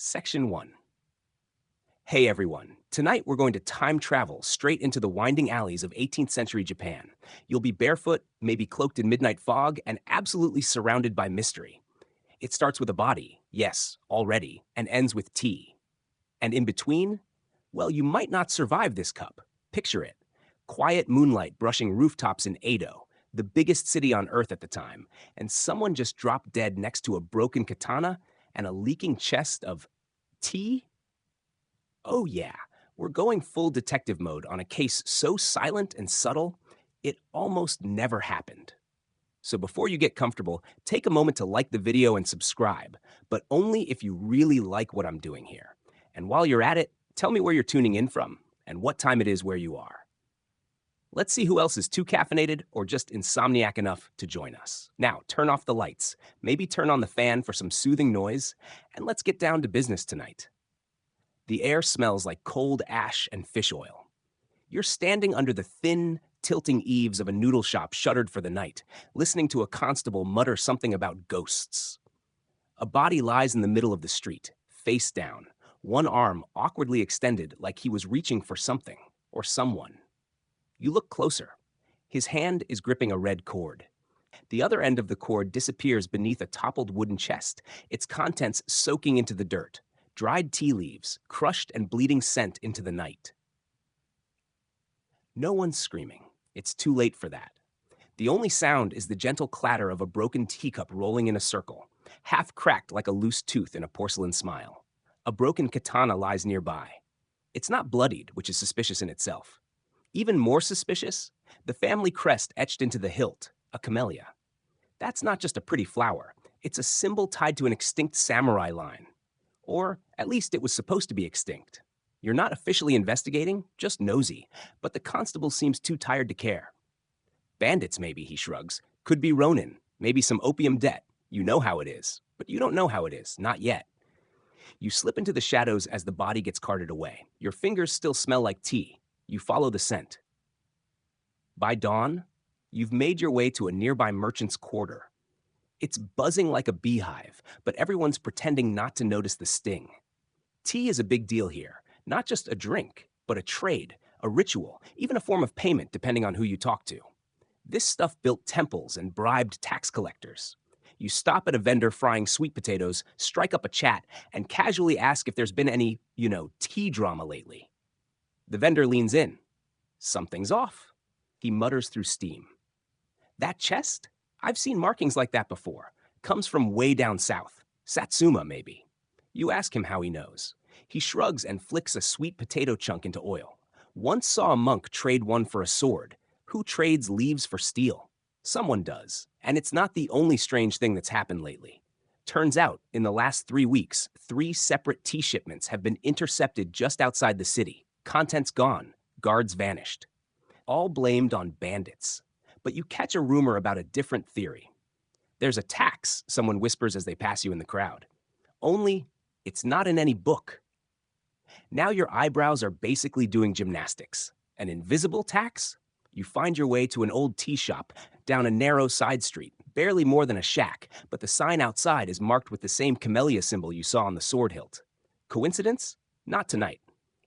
Section 1. Hey everyone, tonight we're going to time travel straight into the winding alleys of 18th century Japan. You'll be barefoot, maybe cloaked in midnight fog, and absolutely surrounded by mystery. It starts with a body, yes, already, and ends with tea. And in between, well, you might not survive this cup. Picture it. Quiet moonlight brushing rooftops in Edo, the biggest city on earth at the time, and someone just dropped dead next to a broken katana and a leaking chest of tea? Oh, yeah, we're going full detective mode on a case so silent and subtle, it almost never happened. So before you get comfortable, take a moment to like the video and subscribe, but only if you really like what I'm doing here. And while you're at it, tell me where you're tuning in from and what time it is where you are. Let's see who else is too caffeinated or just insomniac enough to join us. Now, turn off the lights, maybe turn on the fan for some soothing noise, and let's get down to business tonight. The air smells like cold ash and fish oil. You're standing under the thin, tilting eaves of a noodle shop shuttered for the night, listening to a constable mutter something about ghosts. A body lies in the middle of the street, face down, one arm awkwardly extended like he was reaching for something or someone. You look closer. His hand is gripping a red cord. The other end of the cord disappears beneath a toppled wooden chest, its contents soaking into the dirt. Dried tea leaves, crushed and bleeding scent into the night. No one's screaming. It's too late for that. The only sound is the gentle clatter of a broken teacup rolling in a circle, half cracked like a loose tooth in a porcelain smile. A broken katana lies nearby. It's not bloodied, which is suspicious in itself. Even more suspicious, the family crest etched into the hilt, a camellia. That's not just a pretty flower. It's a symbol tied to an extinct samurai line. Or at least it was supposed to be extinct. You're not officially investigating, just nosy, but the constable seems too tired to care. Bandits, maybe, he shrugs. Could be Ronin, maybe some opium debt. You know how it is, but you don't know how it is, not yet. You slip into the shadows as the body gets carted away. Your fingers still smell like tea. You follow the scent. By dawn, you've made your way to a nearby merchant's quarter. It's buzzing like a beehive, but everyone's pretending not to notice the sting. Tea is a big deal here, not just a drink, but a trade, a ritual, even a form of payment depending on who you talk to. This stuff built temples and bribed tax collectors. You stop at a vendor frying sweet potatoes, strike up a chat, and casually ask if there's been any, tea drama lately. The vendor leans in. Something's off. He mutters through steam. That chest? I've seen markings like that before. Comes from way down south. Satsuma, maybe. You ask him how he knows. He shrugs and flicks a sweet potato chunk into oil. Once saw a monk trade one for a sword. Who trades leaves for steel? Someone does. And it's not the only strange thing that's happened lately. Turns out, in the last 3 weeks, 3 separate tea shipments have been intercepted just outside the city. Contents gone. Guards vanished. All blamed on bandits. But you catch a rumor about a different theory. There's a tax, someone whispers as they pass you in the crowd. Only, it's not in any book. Now your eyebrows are basically doing gymnastics. An invisible tax? You find your way to an old tea shop down a narrow side street, barely more than a shack, but the sign outside is marked with the same camellia symbol you saw on the sword hilt. Coincidence? Not tonight.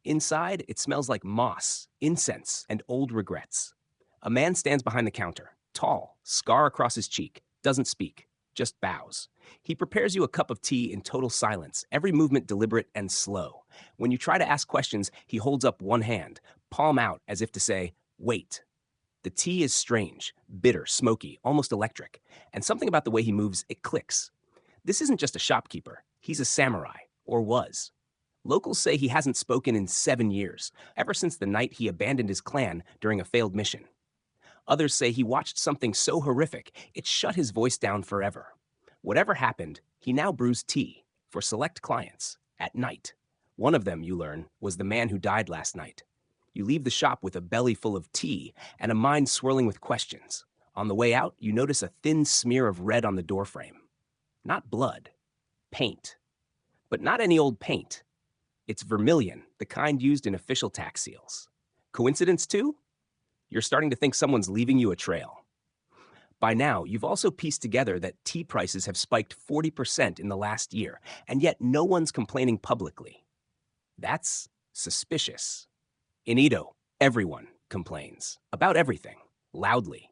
Inside, it smells like moss, incense, and old regrets. A man stands behind the counter, tall, scar across his cheek, doesn't speak, just bows. He prepares you a cup of tea in total silence, every movement deliberate and slow. When you try to ask questions, he holds up one hand, palm out as if to say, wait. The tea is strange, bitter, smoky, almost electric, and something about the way he moves, it clicks. This isn't just a shopkeeper, he's a samurai, or was. Locals say he hasn't spoken in 7 years, ever since the night he abandoned his clan during a failed mission. Others say he watched something so horrific, it shut his voice down forever. Whatever happened, he now brews tea for select clients at night. One of them, you learn, was the man who died last night. You leave the shop with a belly full of tea and a mind swirling with questions. On the way out, you notice a thin smear of red on the doorframe. Not blood, paint. But not any old paint. It's vermilion, the kind used in official tax seals. Coincidence too? You're starting to think someone's leaving you a trail. By now, you've also pieced together that tea prices have spiked 40% in the last year, and yet no one's complaining publicly. That's suspicious. In Edo, everyone complains about everything, loudly.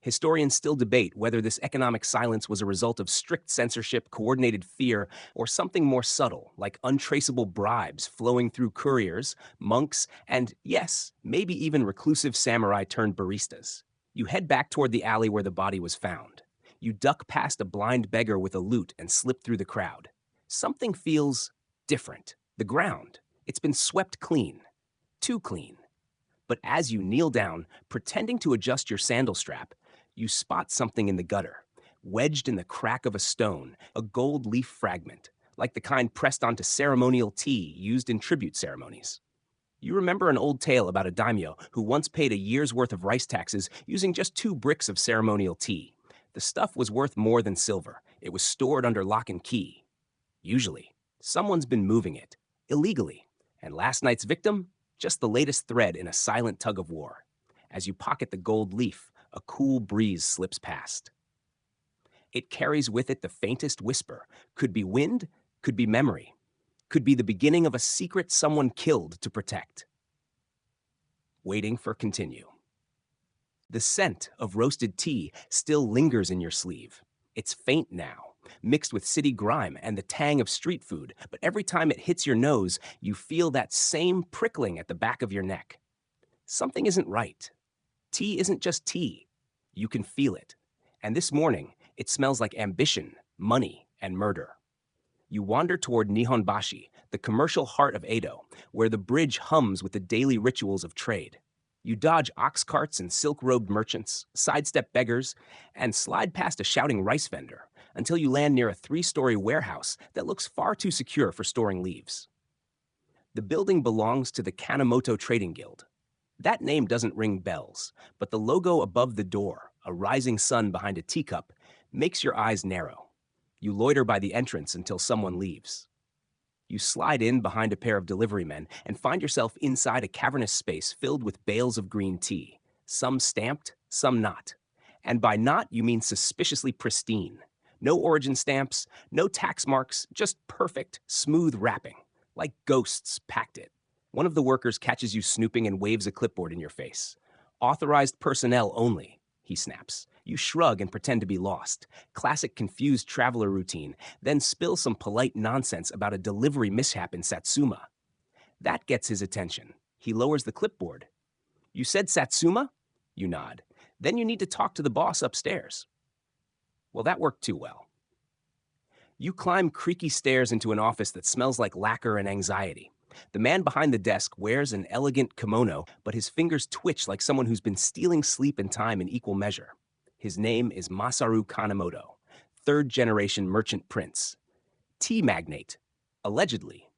Historians still debate whether this economic silence was a result of strict censorship, coordinated fear, or something more subtle, like untraceable bribes flowing through couriers, monks, and yes, maybe even reclusive samurai turned baristas. You head back toward the alley where the body was found. You duck past a blind beggar with a lute and slip through the crowd. Something feels different. The ground. It's been swept clean. Too clean. But as you kneel down, pretending to adjust your sandal strap, you spot something in the gutter. Wedged in the crack of a stone, a gold leaf fragment, like the kind pressed onto ceremonial tea used in tribute ceremonies. You remember an old tale about a daimyo who once paid a year's worth of rice taxes using just 2 bricks of ceremonial tea. The stuff was worth more than silver. It was stored under lock and key. Usually, someone's been moving it, illegally. And last night's victim? Just the latest thread in a silent tug of war. As you pocket the gold leaf, a cool breeze slips past. It carries with it the faintest whisper. Could be wind, could be memory. Could be the beginning of a secret someone killed to protect. Waiting for continue. The scent of roasted tea still lingers in your sleeve. It's faint now, mixed with city grime and the tang of street food, but every time it hits your nose, you feel that same prickling at the back of your neck. Something isn't right. Tea isn't just tea. You can feel it. And this morning, it smells like ambition, money, and murder. You wander toward Nihonbashi, the commercial heart of Edo, where the bridge hums with the daily rituals of trade. You dodge ox carts and silk-robed merchants, sidestep beggars, and slide past a shouting rice vendor until you land near a 3-story warehouse that looks far too secure for storing leaves. The building belongs to the Kanemoto Trading Guild. That name doesn't ring bells, but the logo above the door, a rising sun behind a teacup, makes your eyes narrow. You loiter by the entrance until someone leaves. You slide in behind a pair of delivery men and find yourself inside a cavernous space filled with bales of green tea, some stamped, some not. And by not, you mean suspiciously pristine. No origin stamps, no tax marks, just perfect, smooth wrapping, like ghosts packed it. One of the workers catches you snooping and waves a clipboard in your face. Authorized personnel only, he snaps. You shrug and pretend to be lost. Classic confused traveler routine, then spill some polite nonsense about a delivery mishap in Satsuma. That gets his attention. He lowers the clipboard. You said Satsuma? You nod. Then you need to talk to the boss upstairs. Well, that worked too well. You climb creaky stairs into an office that smells like lacquer and anxiety. The man behind the desk wears an elegant kimono, but his fingers twitch like someone who's been stealing sleep and time in equal measure. His name is Masaru Kanemoto, 3rd-generation merchant prince. Tea magnate, allegedly.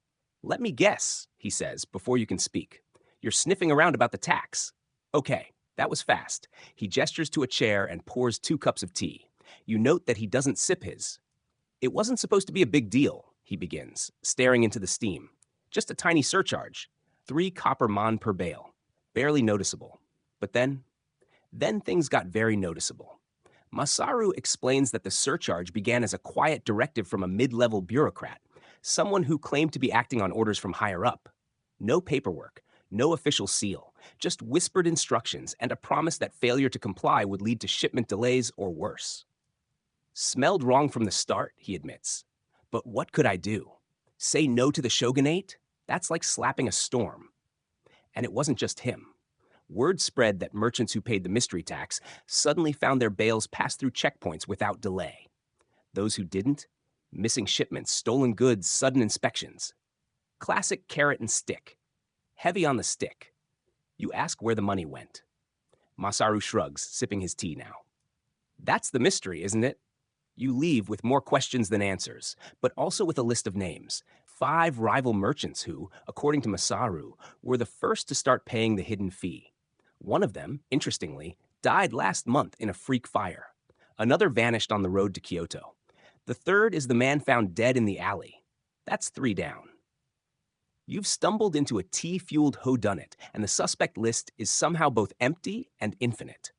Let me guess, he says, before you can speak. You're sniffing around about the tax. Okay, that was fast. He gestures to a chair and pours 2 cups of tea. You note that he doesn't sip his. It wasn't supposed to be a big deal, he begins, staring into the steam. Just a tiny surcharge, 3 copper mon per bale. Barely noticeable. But then things got very noticeable. Masaru explains that the surcharge began as a quiet directive from a mid-level bureaucrat, someone who claimed to be acting on orders from higher up. No paperwork, no official seal, just whispered instructions and a promise that failure to comply would lead to shipment delays or worse. Smelled wrong from the start, he admits. But what could I do? Say no to the shogunate? That's like slapping a storm. And it wasn't just him. Word spread that merchants who paid the mystery tax suddenly found their bales pass through checkpoints without delay. Those who didn't, missing shipments, stolen goods, sudden inspections. Classic carrot and stick. Heavy on the stick. You ask where the money went. Masaru shrugs, sipping his tea now. That's the mystery, isn't it? You leave with more questions than answers, but also with a list of names. 5 rival merchants who, according to Masaru, were the first to start paying the hidden fee. One of them, interestingly, died last month in a freak fire. Another vanished on the road to Kyoto. The third is the man found dead in the alley. That's 3 down. You've stumbled into a tea-fueled whodunit, and the suspect list is somehow both empty and infinite.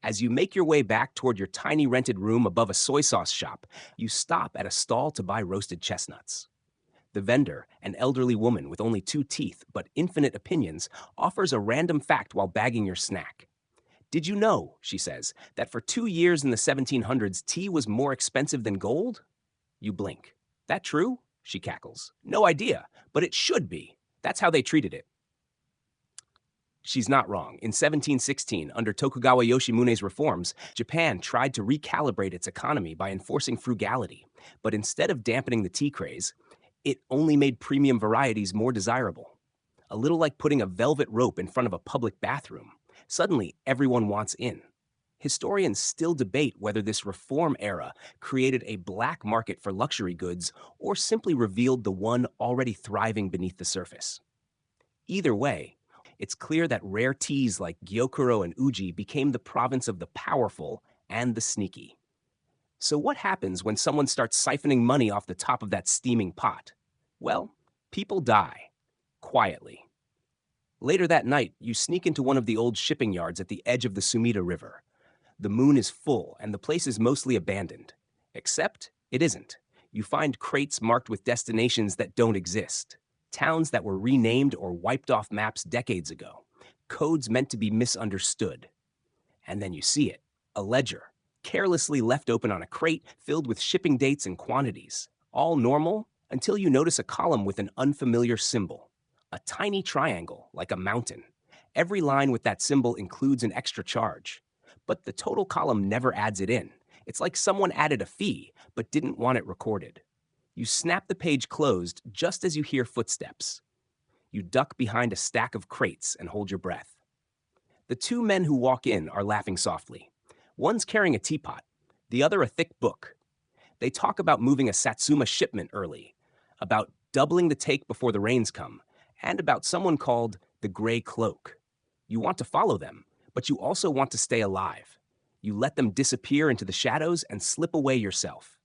As you make your way back toward your tiny rented room above a soy sauce shop, you stop at a stall to buy roasted chestnuts. The vendor, an elderly woman with only 2 teeth but infinite opinions, offers a random fact while bagging your snack. Did you know, she says, that for 2 years in the 1700s, tea was more expensive than gold? You blink. That true? She cackles. No idea, but it should be. That's how they treated it. She's not wrong. In 1716, under Tokugawa Yoshimune's reforms, Japan tried to recalibrate its economy by enforcing frugality. But instead of dampening the tea craze, it only made premium varieties more desirable. A little like putting a velvet rope in front of a public bathroom. Suddenly, everyone wants in. Historians still debate whether this reform era created a black market for luxury goods or simply revealed the one already thriving beneath the surface. Either way, it's clear that rare teas like Gyokuro and Uji became the province of the powerful and the sneaky. So what happens when someone starts siphoning money off the top of that steaming pot? Well, people die. Quietly. Later that night, you sneak into one of the old shipping yards at the edge of the Sumida River. The moon is full and the place is mostly abandoned. Except it isn't. You find crates marked with destinations that don't exist. Towns that were renamed or wiped off maps decades ago. Codes meant to be misunderstood. And then you see it. A ledger, carelessly left open on a crate filled with shipping dates and quantities. All normal until you notice a column with an unfamiliar symbol. A tiny triangle, like a mountain. Every line with that symbol includes an extra charge. But the total column never adds it in. It's like someone added a fee, but didn't want it recorded. You snap the page closed just as you hear footsteps. You duck behind a stack of crates and hold your breath. The two men who walk in are laughing softly. One's carrying a teapot, the other a thick book. They talk about moving a Satsuma shipment early, about doubling the take before the rains come, and about someone called the Gray Cloak. You want to follow them, but you also want to stay alive. You let them disappear into the shadows and slip away yourself.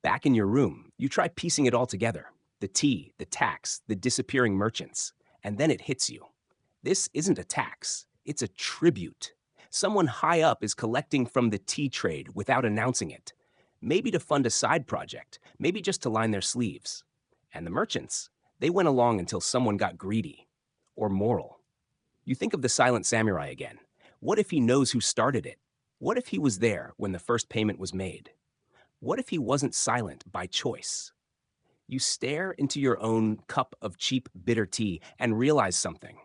Back in your room, you try piecing it all together. The tea, the tax, the disappearing merchants. And then it hits you. This isn't a tax, it's a tribute. Someone high up is collecting from the tea trade without announcing it. Maybe to fund a side project, maybe just to line their sleeves. And the merchants, they went along until someone got greedy. Or moral. You think of the silent samurai again. What if he knows who started it? What if he was there when the first payment was made? What if he wasn't silent by choice? You stare into your own cup of cheap bitter tea and realize something.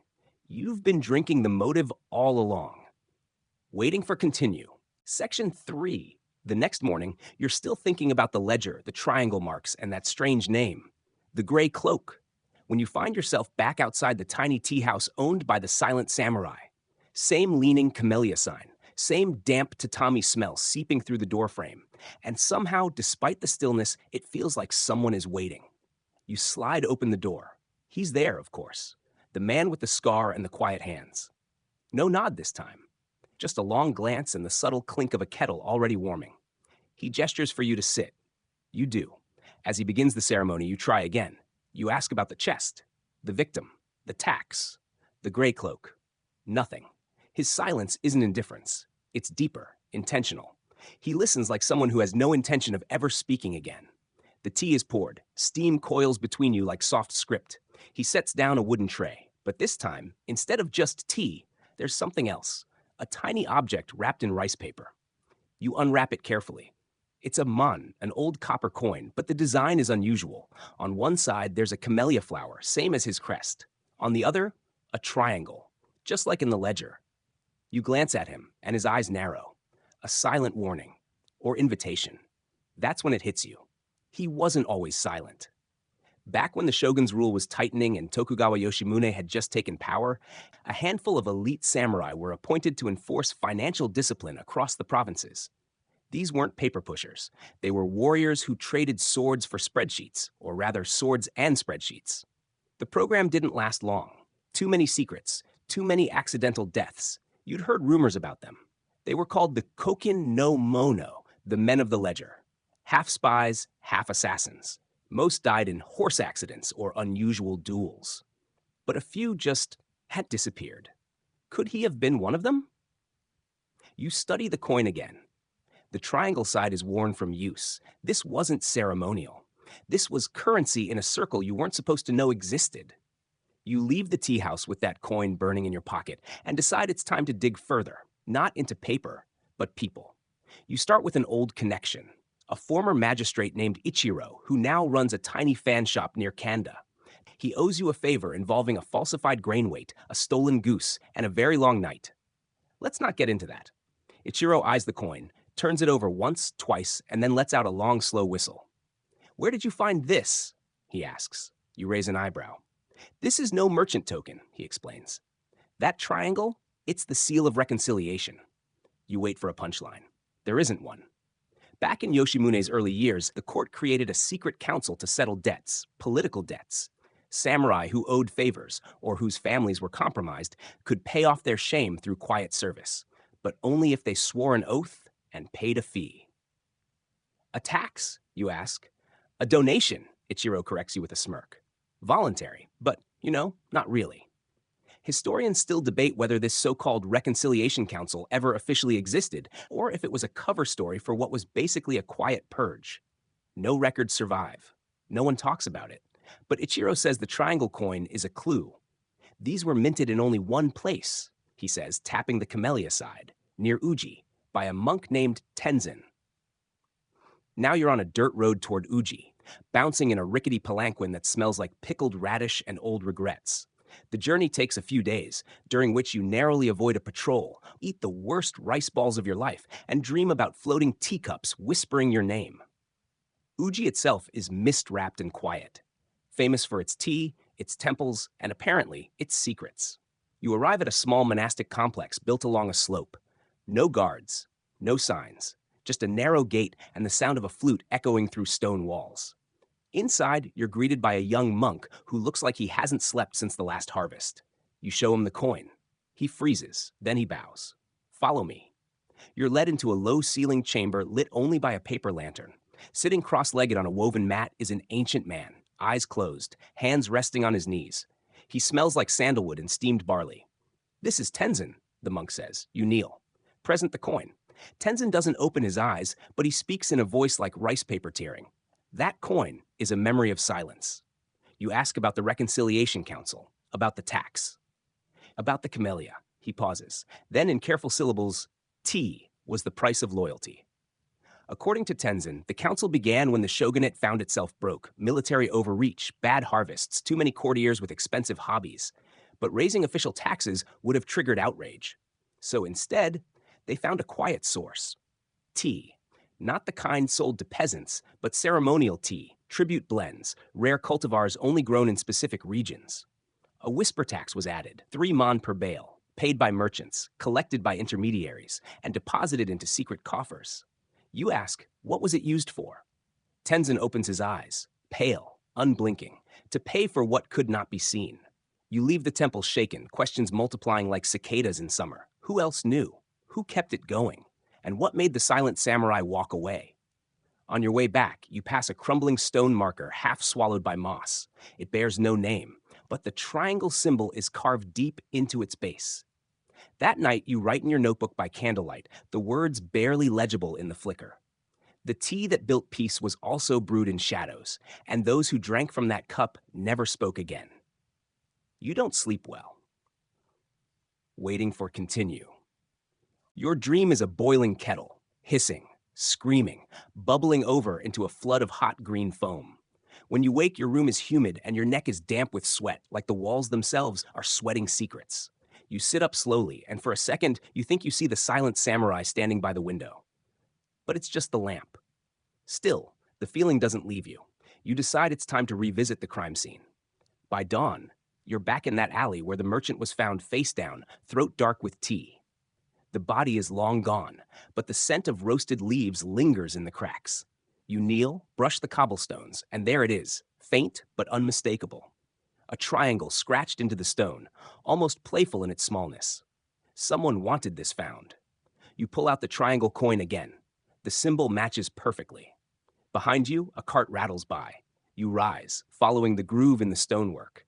You've been drinking the motive all along. Waiting for continue. Section 3. The next morning, you're still thinking about the ledger, the triangle marks, and that strange name. The Gray Cloak. When you find yourself back outside the tiny tea house owned by the silent samurai. Same leaning camellia sign. Same damp tatami smell seeping through the doorframe. And somehow, despite the stillness, it feels like someone is waiting. You slide open the door. He's there, of course. The man with the scar and the quiet hands. No nod this time. Just a long glance and the subtle clink of a kettle already warming. He gestures for you to sit. You do. As he begins the ceremony, you try again. You ask about the chest, the victim, the tax, the gray cloak. Nothing. His silence isn't indifference. It's deeper, intentional. He listens like someone who has no intention of ever speaking again. The tea is poured. Steam coils between you like soft script. He sets down a wooden tray. But this time, instead of just tea, there's something else. A tiny object wrapped in rice paper. You unwrap it carefully. It's a mon, an old copper coin, but the design is unusual. On one side, there's a camellia flower, same as his crest. On the other, a triangle, just like in the ledger. You glance at him, and his eyes narrow. A silent warning, or invitation. That's when it hits you. He wasn't always silent. Back when the shogun's rule was tightening and Tokugawa Yoshimune had just taken power, a handful of elite samurai were appointed to enforce financial discipline across the provinces. These weren't paper pushers. They were warriors who traded swords for spreadsheets, or rather swords and spreadsheets. The program didn't last long. Too many secrets, too many accidental deaths. You'd heard rumors about them. They were called the Kokin no Mono, the men of the ledger. Half spies, half assassins. Most died in horse accidents or unusual duels. But a few just had disappeared. Could he have been one of them? You study the coin again. The triangle side is worn from use. This wasn't ceremonial. This was currency in a circle you weren't supposed to know existed. You leave the tea house with that coin burning in your pocket and decide it's time to dig further, not into paper, but people. You start with an old connection, a former magistrate named Ichiro, who now runs a tiny fan shop near Kanda. He owes you a favor involving a falsified grain weight, a stolen goose, and a very long night. Let's not get into that. Ichiro eyes the coin, turns it over once, twice, and then lets out a long, slow whistle. "Where did you find this?" he asks. You raise an eyebrow. "This is no merchant token," he explains. "That triangle, it's the seal of reconciliation." You wait for a punchline. There isn't one. Back in Yoshimune's early years, the court created a secret council to settle debts, political debts. Samurai who owed favors or whose families were compromised could pay off their shame through quiet service, but only if they swore an oath and paid a fee. "A tax?" you ask. "A donation," Ichiro corrects you with a smirk. "Voluntary, but, not really." Historians still debate whether this so-called Reconciliation Council ever officially existed, or if it was a cover story for what was basically a quiet purge. No records survive. No one talks about it. But Ichiro says the triangle coin is a clue. These were minted in only one place, he says, tapping the camellia side, near Uji, by a monk named Tenzin. Now you're on a dirt road toward Uji, bouncing in a rickety palanquin that smells like pickled radish and old regrets. The journey takes a few days, during which you narrowly avoid a patrol, eat the worst rice balls of your life, and dream about floating teacups whispering your name. Uji itself is mist-wrapped and quiet, famous for its tea, its temples, and apparently, its secrets. You arrive at a small monastic complex built along a slope. No guards, no signs, just a narrow gate and the sound of a flute echoing through stone walls. Inside, you're greeted by a young monk who looks like he hasn't slept since the last harvest. You show him the coin. He freezes, then he bows. "Follow me." You're led into a low-ceilinged chamber lit only by a paper lantern. Sitting cross-legged on a woven mat is an ancient man, eyes closed, hands resting on his knees. He smells like sandalwood and steamed barley. "This is Tenzin," the monk says. You kneel. Present the coin. Tenzin doesn't open his eyes, but he speaks in a voice like rice paper tearing. That coin is a memory of silence. You ask about the Reconciliation Council, about the tax, about the camellia. He pauses. Then in careful syllables, tea was the price of loyalty. According to Tenzin, the council began when the shogunate found itself broke, military overreach, bad harvests, too many courtiers with expensive hobbies. But raising official taxes would have triggered outrage. So instead, they found a quiet source. Tea. Not the kind sold to peasants, but ceremonial tea, tribute blends, rare cultivars only grown in specific regions. A whisper tax was added, 3 mon per bale, paid by merchants, collected by intermediaries, and deposited into secret coffers. You ask, what was it used for? Tenzin opens his eyes, pale, unblinking, to pay for what could not be seen. You leave the temple shaken, questions multiplying like cicadas in summer. Who else knew? Who kept it going? And what made the silent samurai walk away? On your way back, you pass a crumbling stone marker half swallowed by moss. It bears no name, but the triangle symbol is carved deep into its base. That night, you write in your notebook by candlelight, the words barely legible in the flicker. The tea that built peace was also brewed in shadows, and those who drank from that cup never spoke again. You don't sleep well. Waiting for continue. Your dream is a boiling kettle, hissing, screaming, bubbling over into a flood of hot green foam. When you wake, your room is humid and your neck is damp with sweat, like the walls themselves are sweating secrets. You sit up slowly, and for a second, you think you see the silent samurai standing by the window. But it's just the lamp. Still, the feeling doesn't leave you. You decide it's time to revisit the crime scene. By dawn, you're back in that alley where the merchant was found face down, throat dark with tea. The body is long gone, but the scent of roasted leaves lingers in the cracks. You kneel, brush the cobblestones, and there it is, faint but unmistakable. A triangle scratched into the stone, almost playful in its smallness. Someone wanted this found. You pull out the triangle coin again. The symbol matches perfectly. Behind you, a cart rattles by. You rise, following the groove in the stonework.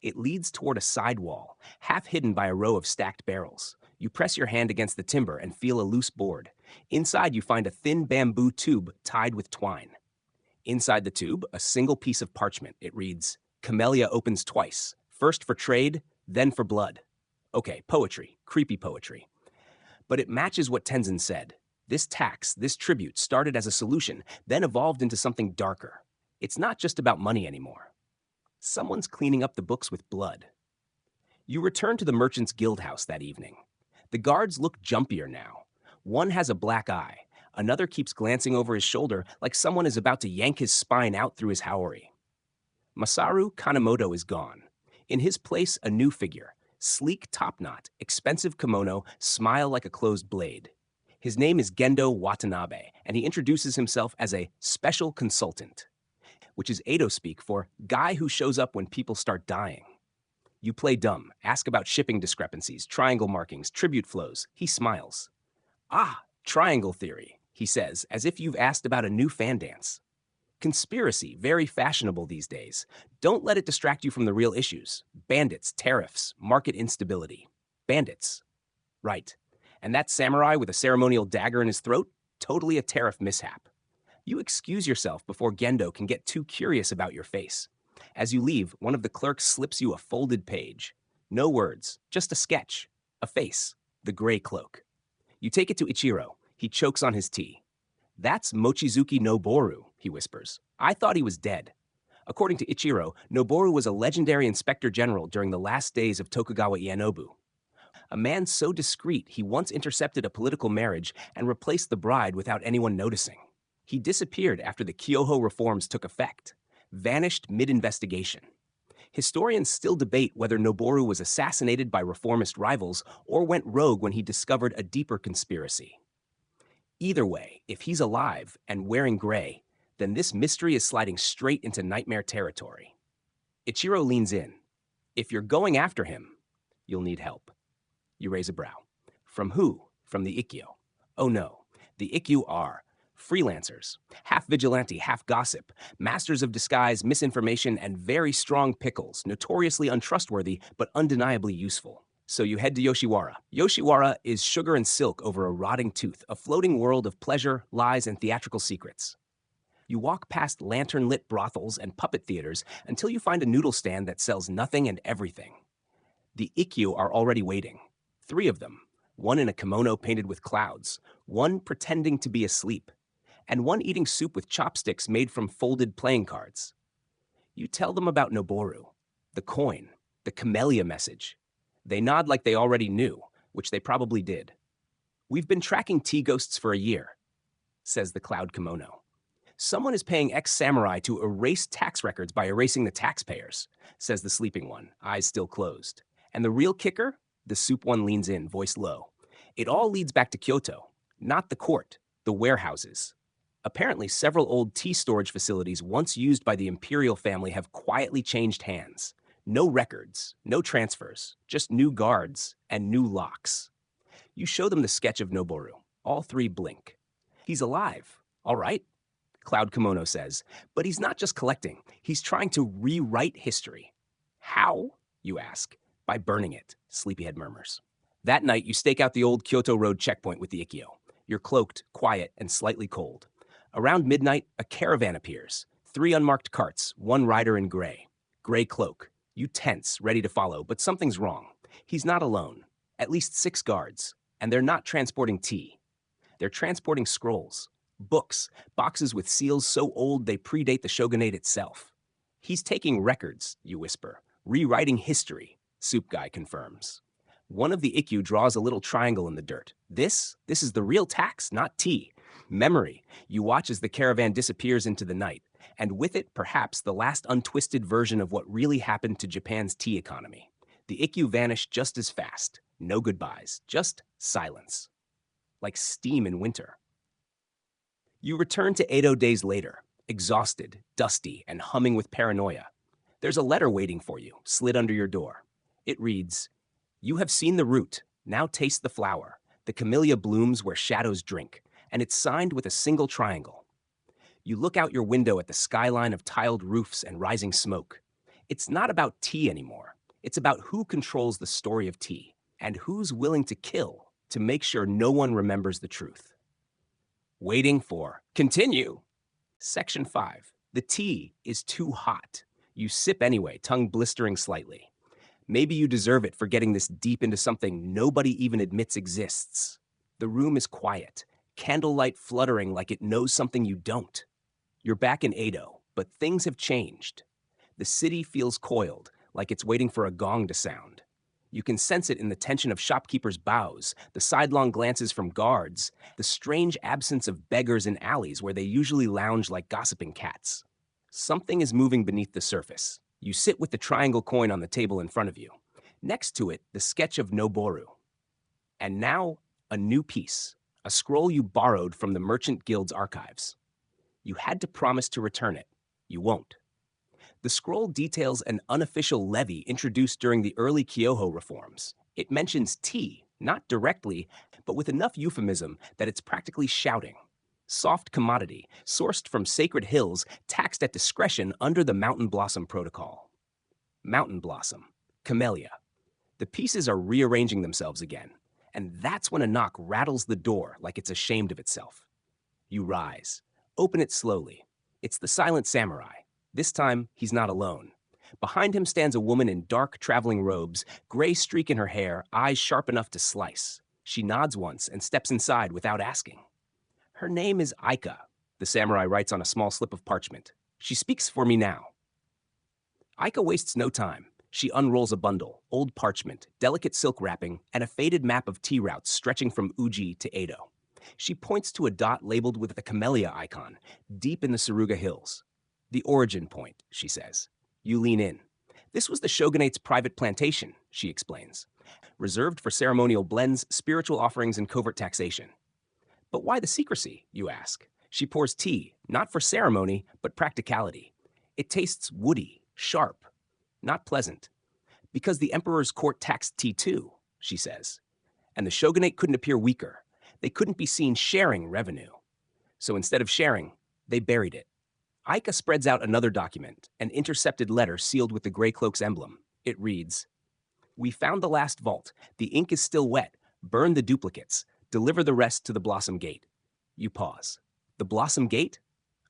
It leads toward a side wall, half hidden by a row of stacked barrels. You press your hand against the timber and feel a loose board. Inside, you find a thin bamboo tube tied with twine. Inside the tube, a single piece of parchment. It reads, Camellia opens twice, first for trade, then for blood. Okay, poetry, creepy poetry. But it matches what Tenzin said. This tax, this tribute, started as a solution, then evolved into something darker. It's not just about money anymore. Someone's cleaning up the books with blood. You return to the Merchants Guild House that evening. The guards look jumpier now. One has a black eye. Another keeps glancing over his shoulder like someone is about to yank his spine out through his haori. Masaru Kanemoto is gone. In his place, a new figure. Sleek top knot, expensive kimono, smile like a closed blade. His name is Gendo Watanabe, and he introduces himself as a special consultant, which is Edo speak for guy who shows up when people start dying. You play dumb, ask about shipping discrepancies, triangle markings, tribute flows. He smiles. Ah, triangle theory, he says, as if you've asked about a new fan dance. Conspiracy, very fashionable these days. Don't let it distract you from the real issues. Bandits, tariffs, market instability. Bandits. Right. And that samurai with a ceremonial dagger in his throat? Totally a tariff mishap. You excuse yourself before Gendo can get too curious about your face. As you leave, one of the clerks slips you a folded page. No words, just a sketch. A face. The gray cloak. You take it to Ichiro. He chokes on his tea. That's Mochizuki Noboru, he whispers. I thought he was dead. According to Ichiro, Noboru was a legendary inspector general during the last days of Tokugawa Ieyasu. A man so discreet he once intercepted a political marriage and replaced the bride without anyone noticing. He disappeared after the Kyoho reforms took effect, vanished mid-investigation. Historians still debate whether Noboru was assassinated by reformist rivals or went rogue when he discovered a deeper conspiracy. Either way, if he's alive and wearing gray, then this mystery is sliding straight into nightmare territory. Ichiro leans in. If you're going after him, you'll need help. You raise a brow. From who? From the Ikkyo. Oh no, the Ikkyo are freelancers, half vigilante, half gossip, masters of disguise, misinformation, and very strong pickles, notoriously untrustworthy but undeniably useful. So you head to Yoshiwara. Yoshiwara is sugar and silk over a rotting tooth, a floating world of pleasure, lies, and theatrical secrets. You walk past lantern-lit brothels and puppet theaters until you find a noodle stand that sells nothing and everything. The Ikkyu are already waiting. 3 of them. One in a kimono painted with clouds, one pretending to be asleep, and one eating soup with chopsticks made from folded playing cards. You tell them about Noboru, the coin, the camellia message. They nod like they already knew, which they probably did. We've been tracking tea ghosts for a year, says the cloud kimono. Someone is paying ex-samurai to erase tax records by erasing the taxpayers, says the sleeping one, eyes still closed. And the real kicker? The soup one leans in, voice low. It all leads back to Kyoto, not the court, the warehouses. Apparently, several old tea storage facilities once used by the imperial family have quietly changed hands. No records, no transfers, just new guards and new locks. You show them the sketch of Noboru. All 3 blink. He's alive, all right, Cloud Kimono says, but he's not just collecting. He's trying to rewrite history. How, you ask? By burning it, Sleepyhead murmurs. That night, you stake out the old Kyoto Road checkpoint with the Ikkyo. You're cloaked, quiet, and slightly cold. Around midnight, a caravan appears. 3 unmarked carts, 1 rider in gray. Gray cloak. You tense, ready to follow, but something's wrong. He's not alone. At least 6 guards. And they're not transporting tea. They're transporting scrolls. Books. Boxes with seals so old they predate the shogunate itself. He's taking records, you whisper. Rewriting history, Soup Guy confirms. One of the Ikkyu draws a little triangle in the dirt. This is the real tax, not tea. Memory. You watch as the caravan disappears into the night, and with it, perhaps, the last untwisted version of what really happened to Japan's tea economy. The Ikkyu vanish just as fast. No goodbyes, just silence. Like steam in winter. You return to Edo days later, exhausted, dusty, and humming with paranoia. There's a letter waiting for you, slid under your door. It reads, You have seen the root, now taste the flower. The camellia blooms where shadows drink, and it's signed with a single triangle. You look out your window at the skyline of tiled roofs and rising smoke. It's not about tea anymore. It's about who controls the story of tea and who's willing to kill to make sure no one remembers the truth. Waiting for continue. Section 5. The tea is too hot. You sip anyway, tongue blistering slightly. Maybe you deserve it for getting this deep into something nobody even admits exists. The room is quiet, candlelight fluttering like it knows something you don't. You're back in Edo, but things have changed. The city feels coiled, like it's waiting for a gong to sound. You can sense it in the tension of shopkeepers' bows, the sidelong glances from guards, the strange absence of beggars in alleys where they usually lounge like gossiping cats. Something is moving beneath the surface. You sit with the triangle coin on the table in front of you. Next to it, the sketch of Noboru. And now, a new piece, a scroll you borrowed from the Merchant Guild's archives. You had to promise to return it. You won't. The scroll details an unofficial levy introduced during the early Kyoho reforms. It mentions tea, not directly, but with enough euphemism that it's practically shouting. Soft commodity, sourced from sacred hills, taxed at discretion under the Mountain Blossom Protocol. Mountain Blossom, Camellia. The pieces are rearranging themselves again, and that's when a knock rattles the door like it's ashamed of itself. You rise, open it slowly. It's the silent samurai. This time, he's not alone. Behind him stands a woman in dark traveling robes, gray streak in her hair, eyes sharp enough to slice. She nods once and steps inside without asking. Her name is Aika, the samurai writes on a small slip of parchment. She speaks for me now. Aika wastes no time. She unrolls a bundle, old parchment, delicate silk wrapping, and a faded map of tea routes stretching from Uji to Edo. She points to a dot labeled with the camellia icon, deep in the Suruga Hills. The origin point, she says. You lean in. This was the shogunate's private plantation, she explains, reserved for ceremonial blends, spiritual offerings, and covert taxation. But why the secrecy, you ask? She pours tea, not for ceremony, but practicality. It tastes woody, sharp, not pleasant. Because the emperor's court taxed tea too, she says. And the shogunate couldn't appear weaker. They couldn't be seen sharing revenue. So instead of sharing, they buried it. Aika spreads out another document, an intercepted letter sealed with the Grey Cloak's emblem. It reads, We found the last vault. The ink is still wet. Burn the duplicates. Deliver the rest to the Blossom Gate. You pause. The Blossom Gate?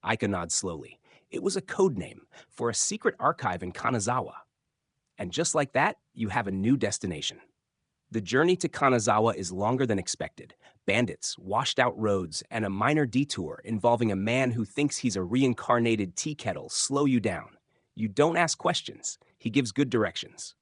Aika nods slowly. It was a code name for a secret archive in Kanazawa. And just like that, you have a new destination. The journey to Kanazawa is longer than expected. Bandits, washed-out roads, and a minor detour involving a man who thinks he's a reincarnated tea kettle slow you down. You don't ask questions. He gives good directions.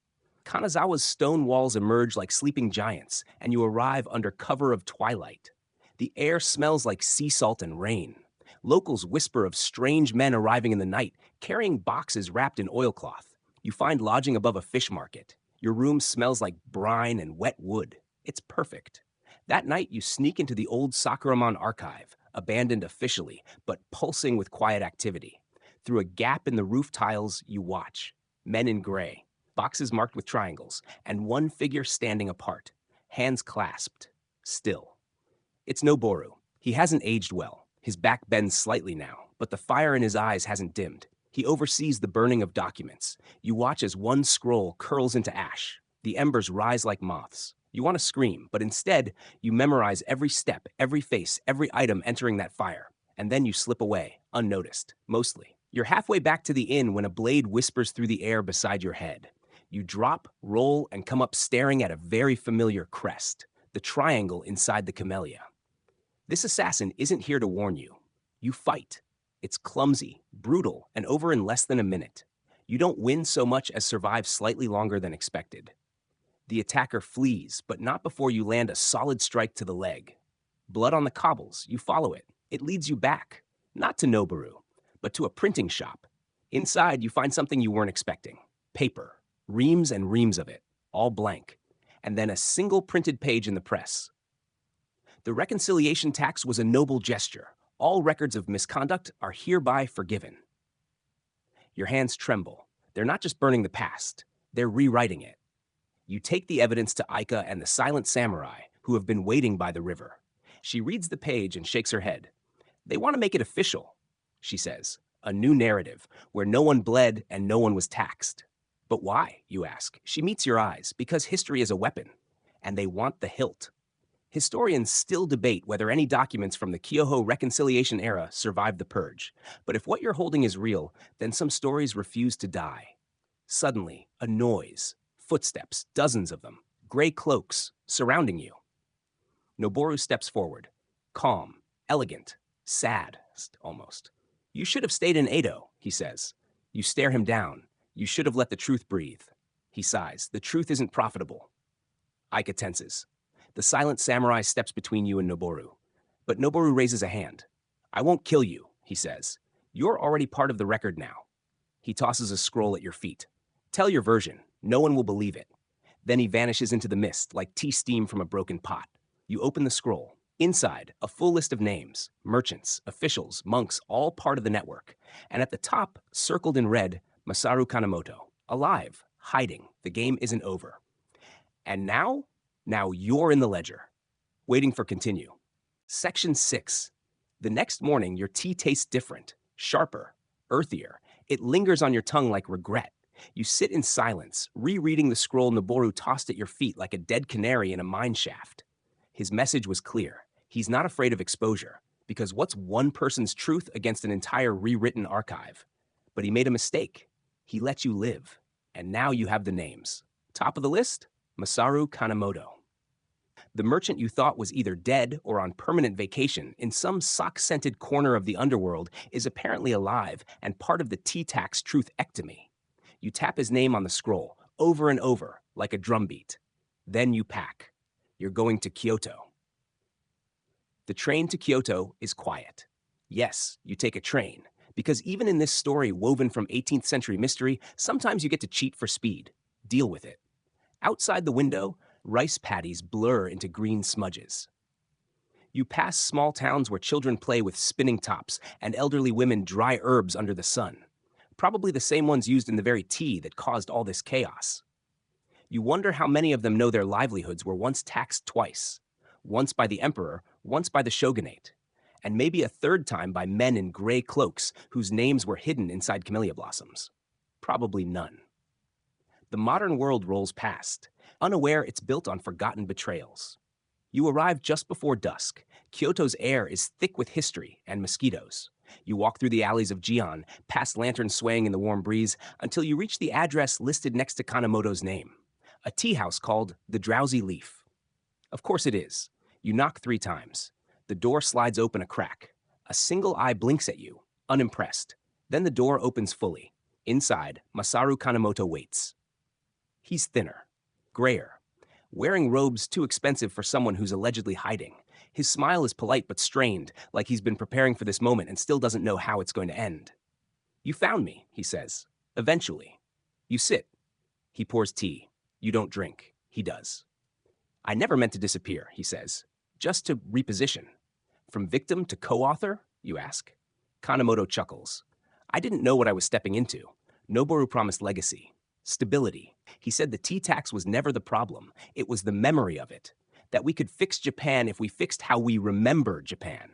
Kanazawa's stone walls emerge like sleeping giants, and you arrive under cover of twilight. The air smells like sea salt and rain. Locals whisper of strange men arriving in the night, carrying boxes wrapped in oilcloth. You find lodging above a fish market. Your room smells like brine and wet wood. It's perfect. That night, you sneak into the old Sakuramon archive, abandoned officially, but pulsing with quiet activity. Through a gap in the roof tiles, you watch. Men in gray, boxes marked with triangles, and one figure standing apart, hands clasped, still. It's Noboru. He hasn't aged well. His back bends slightly now, but the fire in his eyes hasn't dimmed. He oversees the burning of documents. You watch as one scroll curls into ash. The embers rise like moths. You want to scream, but instead, you memorize every step, every face, every item entering that fire. And then you slip away, unnoticed, mostly. You're halfway back to the inn when a blade whispers through the air beside your head. You drop, roll, and come up staring at a very familiar crest, the triangle inside the camellia. This assassin isn't here to warn you. You fight. It's clumsy, brutal, and over in less than a minute. You don't win so much as survive slightly longer than expected. The attacker flees, but not before you land a solid strike to the leg. Blood on the cobbles, you follow it. It leads you back, not to Noboru, but to a printing shop. Inside, you find something you weren't expecting. Paper, reams and reams of it, all blank. And then a single printed page in the press. The reconciliation tax was a noble gesture. All records of misconduct are hereby forgiven. Your hands tremble. They're not just burning the past, they're rewriting it. You take the evidence to Aika and the silent samurai, who have been waiting by the river. She reads the page and shakes her head. They want to make it official, she says. A new narrative, where no one bled and no one was taxed. But why, you ask? She meets your eyes, because history is a weapon. and they want the hilt. Historians still debate whether any documents from the Kyoho Reconciliation era survived the purge, but if what you're holding is real, then some stories refuse to die. Suddenly, a noise, footsteps, dozens of them, gray cloaks, surrounding you. Noboru steps forward, calm, elegant, sad, almost. You should have stayed in Edo, he says. You stare him down. You should have let the truth breathe. He sighs. The truth isn't profitable. Aika tenses. The silent samurai steps between you and Noboru. But Noboru raises a hand. I won't kill you, he says. You're already part of the record now. He tosses a scroll at your feet. Tell your version. No one will believe it. Then he vanishes into the mist like tea steam from a broken pot. You open the scroll. Inside, a full list of names, merchants, officials, monks, all part of the network. And at the top, circled in red, Masaru Kanemoto. Alive, hiding. The game isn't over. And now you're in the ledger. Waiting for continue. Section 6. The next morning, your tea tastes different, sharper, earthier. It lingers on your tongue like regret. You sit in silence, rereading the scroll Noboru tossed at your feet like a dead canary in a mine shaft. His message was clear. He's not afraid of exposure, because what's one person's truth against an entire rewritten archive? But he made a mistake. He let you live. And now you have the names. Top of the list? Masaru Kanemoto. The merchant you thought was either dead or on permanent vacation in some sock-scented corner of the underworld is apparently alive and part of the T-Tax truth-ectomy. You tap his name on the scroll, over and over, like a drumbeat. Then you pack. You're going to Kyoto. The train to Kyoto is quiet. Yes, you take a train, because even in this story woven from 18th century mystery, sometimes you get to cheat for speed. Deal with it. Outside the window, rice paddies blur into green smudges. You pass small towns where children play with spinning tops and elderly women dry herbs under the sun. Probably the same ones used in the very tea that caused all this chaos. You wonder how many of them know their livelihoods were once taxed twice. Once by the emperor, once by the shogunate. And maybe a third time by men in gray cloaks whose names were hidden inside camellia blossoms. Probably none. The modern world rolls past, unaware it's built on forgotten betrayals. You arrive just before dusk. Kyoto's air is thick with history and mosquitoes. You walk through the alleys of Gion, past lanterns swaying in the warm breeze, until you reach the address listed next to Kanemoto's name. A tea house called the Drowsy Leaf. Of course it is. You knock 3 times. The door slides open a crack. A single eye blinks at you, unimpressed. Then the door opens fully. Inside, Masaru Kanemoto waits. He's thinner, grayer, wearing robes too expensive for someone who's allegedly hiding. His smile is polite but strained, like he's been preparing for this moment and still doesn't know how it's going to end. You found me, he says. Eventually. You sit. He pours tea. You don't drink. He does. I never meant to disappear, he says. Just to reposition. From victim to co-author, you ask. Kanemoto chuckles. I didn't know what I was stepping into. Noboru promised legacy. Stability. He said the T-Tax was never the problem. It was the memory of it. That we could fix Japan if we fixed how we remember Japan.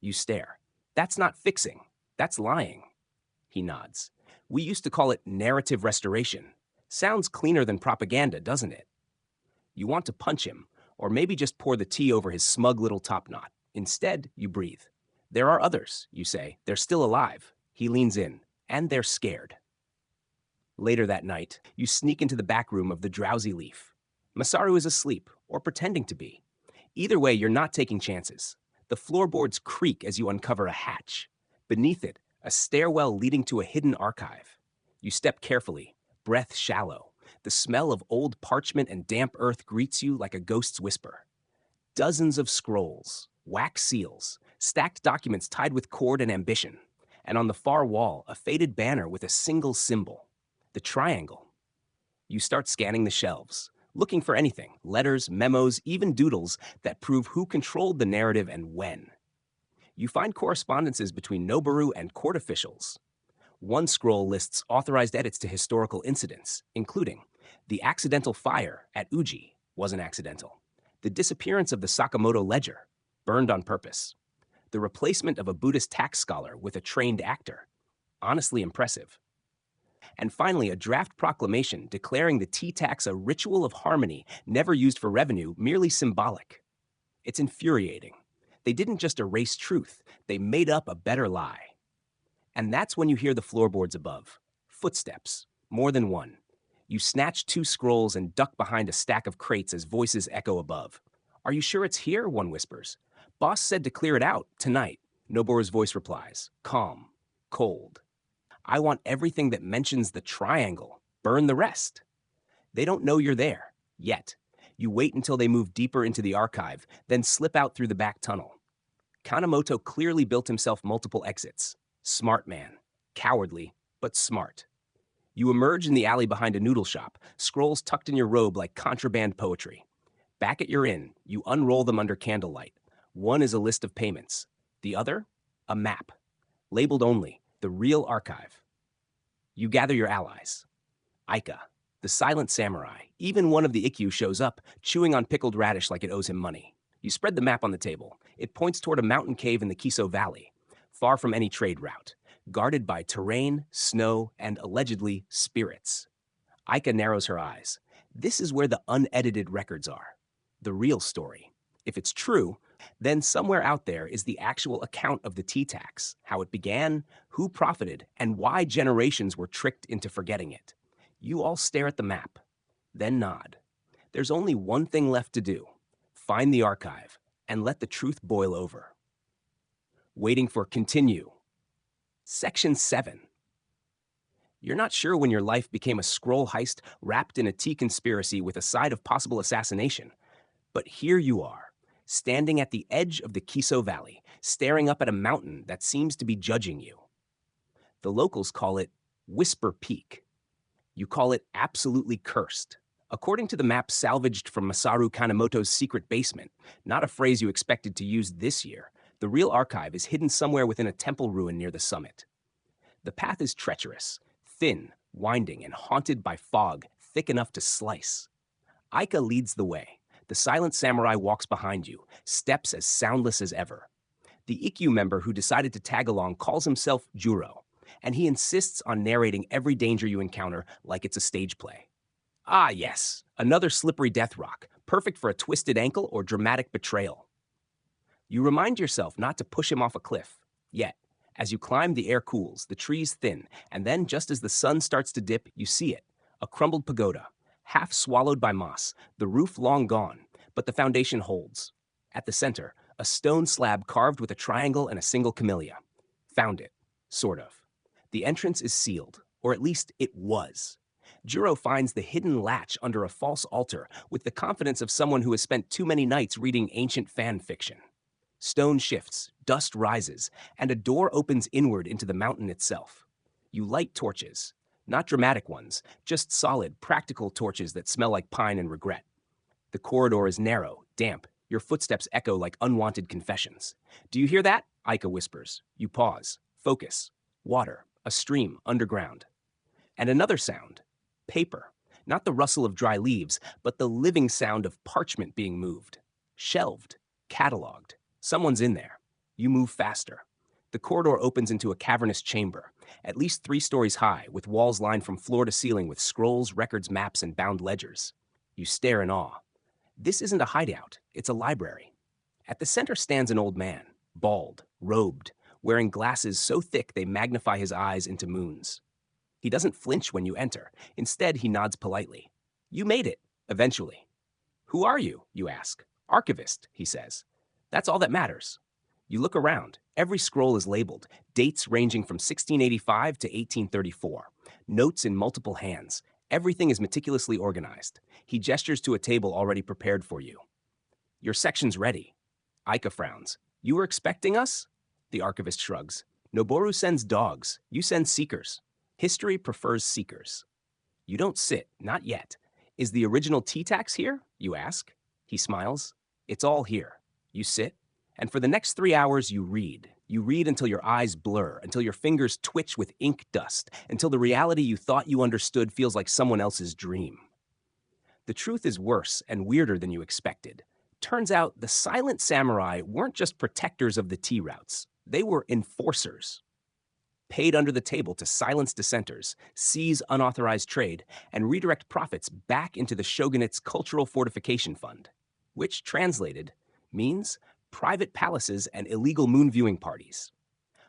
You stare. That's not fixing. That's lying. He nods. We used to call it narrative restoration. Sounds cleaner than propaganda, doesn't it? You want to punch him, or maybe just pour the tea over his smug little top knot. Instead, you breathe. There are others, you say. They're still alive. He leans in, and they're scared. Later that night, you sneak into the back room of the Drowsy Leaf. Masaru is asleep, or pretending to be. Either way, you're not taking chances. The floorboards creak as you uncover a hatch. Beneath it, a stairwell leading to a hidden archive. You step carefully, breath shallow. The smell of old parchment and damp earth greets you like a ghost's whisper. Dozens of scrolls, wax seals, stacked documents tied with cord and ambition. And on the far wall, a faded banner with a single symbol. The triangle. You start scanning the shelves, looking for anything, letters, memos, even doodles that prove who controlled the narrative and when. You find correspondences between Noboru and court officials. One scroll lists authorized edits to historical incidents, including the accidental fire at Uji wasn't accidental, the disappearance of the Sakamoto ledger, burned on purpose, the replacement of a Buddhist tax scholar with a trained actor, honestly impressive. And finally, a draft proclamation declaring the tea tax a ritual of harmony never used for revenue, merely symbolic. It's infuriating. They didn't just erase truth, they made up a better lie. And that's when you hear the floorboards above. Footsteps, more than one. You snatch two scrolls and duck behind a stack of crates as voices echo above. Are you sure it's here? One whispers. Boss said to clear it out, tonight. Noboru's voice replies, calm, cold. I want everything that mentions the triangle. Burn the rest. They don't know you're there, yet. You wait until they move deeper into the archive, then slip out through the back tunnel. Kanemoto clearly built himself multiple exits. Smart man. Cowardly, but smart. You emerge in the alley behind a noodle shop, scrolls tucked in your robe like contraband poetry. Back at your inn, you unroll them under candlelight. One is a list of payments. The other, a map. Labeled only, the real archive. You gather your allies. Aika, the silent samurai. Even one of the Ikkyu shows up, chewing on pickled radish like it owes him money. You spread the map on the table. It points toward a mountain cave in the Kiso Valley, far from any trade route, guarded by terrain, snow, and allegedly spirits. Aika narrows her eyes. This is where the unedited records are. The real story. If it's true, then somewhere out there is the actual account of the tea tax, how it began, who profited, and why generations were tricked into forgetting it. You all stare at the map, then nod. There's only one thing left to do. Find the archive and let the truth boil over. Waiting for continue. Section 7. You're not sure when your life became a scroll heist wrapped in a tea conspiracy with a side of possible assassination. But here you are, standing at the edge of the Kiso Valley, staring up at a mountain that seems to be judging you. The locals call it Whisper Peak. You call it absolutely cursed. According to the map salvaged from Masaru Kanemoto's secret basement, not a phrase you expected to use this year, the real archive is hidden somewhere within a temple ruin near the summit. The path is treacherous, thin, winding, and haunted by fog thick enough to slice. Aika leads the way. The silent samurai walks behind you, steps as soundless as ever. The Ikkyu member who decided to tag along calls himself Juro, and he insists on narrating every danger you encounter like it's a stage play. Ah, yes, another slippery death rock, perfect for a twisted ankle or dramatic betrayal. You remind yourself not to push him off a cliff. Yet, as you climb, the air cools, the trees thin, and then just as the sun starts to dip, you see it, a crumbled pagoda, half swallowed by moss, the roof long gone, but the foundation holds. At the center, a stone slab carved with a triangle and a single camellia. Found it, sort of. The entrance is sealed, or at least it was. Juro finds the hidden latch under a false altar with the confidence of someone who has spent too many nights reading ancient fan fiction. Stone shifts, dust rises, and a door opens inward into the mountain itself. You light torches. Not dramatic ones, just solid, practical torches that smell like pine and regret. The corridor is narrow, damp. Your footsteps echo like unwanted confessions. Do you hear that? Aika whispers. You pause. Focus. Water. A stream, underground. And another sound. Paper. Not the rustle of dry leaves, but the living sound of parchment being moved. Shelved. Cataloged. Someone's in there. You move faster. The corridor opens into a cavernous chamber, at least 3 stories high, with walls lined from floor to ceiling with scrolls, records, maps, and bound ledgers. You stare in awe. This isn't a hideout, it's a library. At the center stands an old man, bald, robed, wearing glasses so thick they magnify his eyes into moons. He doesn't flinch when you enter. Instead, he nods politely. You made it, eventually. Who are you? You ask. Archivist, he says. That's all that matters. You look around. Every scroll is labeled, dates ranging from 1685 to 1834. Notes in multiple hands. Everything is meticulously organized. He gestures to a table already prepared for you. Your section's ready. Aika frowns. You were expecting us? The archivist shrugs. Noboru sends dogs. You send seekers. History prefers seekers. You don't sit, not yet. Is the original tea tax here? You ask. He smiles. It's all here. You sit. And for the next 3 hours, you read. You read until your eyes blur, until your fingers twitch with ink dust, until the reality you thought you understood feels like someone else's dream. The truth is worse and weirder than you expected. Turns out the silent samurai weren't just protectors of the tea routes. They were enforcers. paid under the table to silence dissenters, seize unauthorized trade, and redirect profits back into the shogunate's cultural fortification fund, which, translated, means private palaces and illegal moon viewing parties.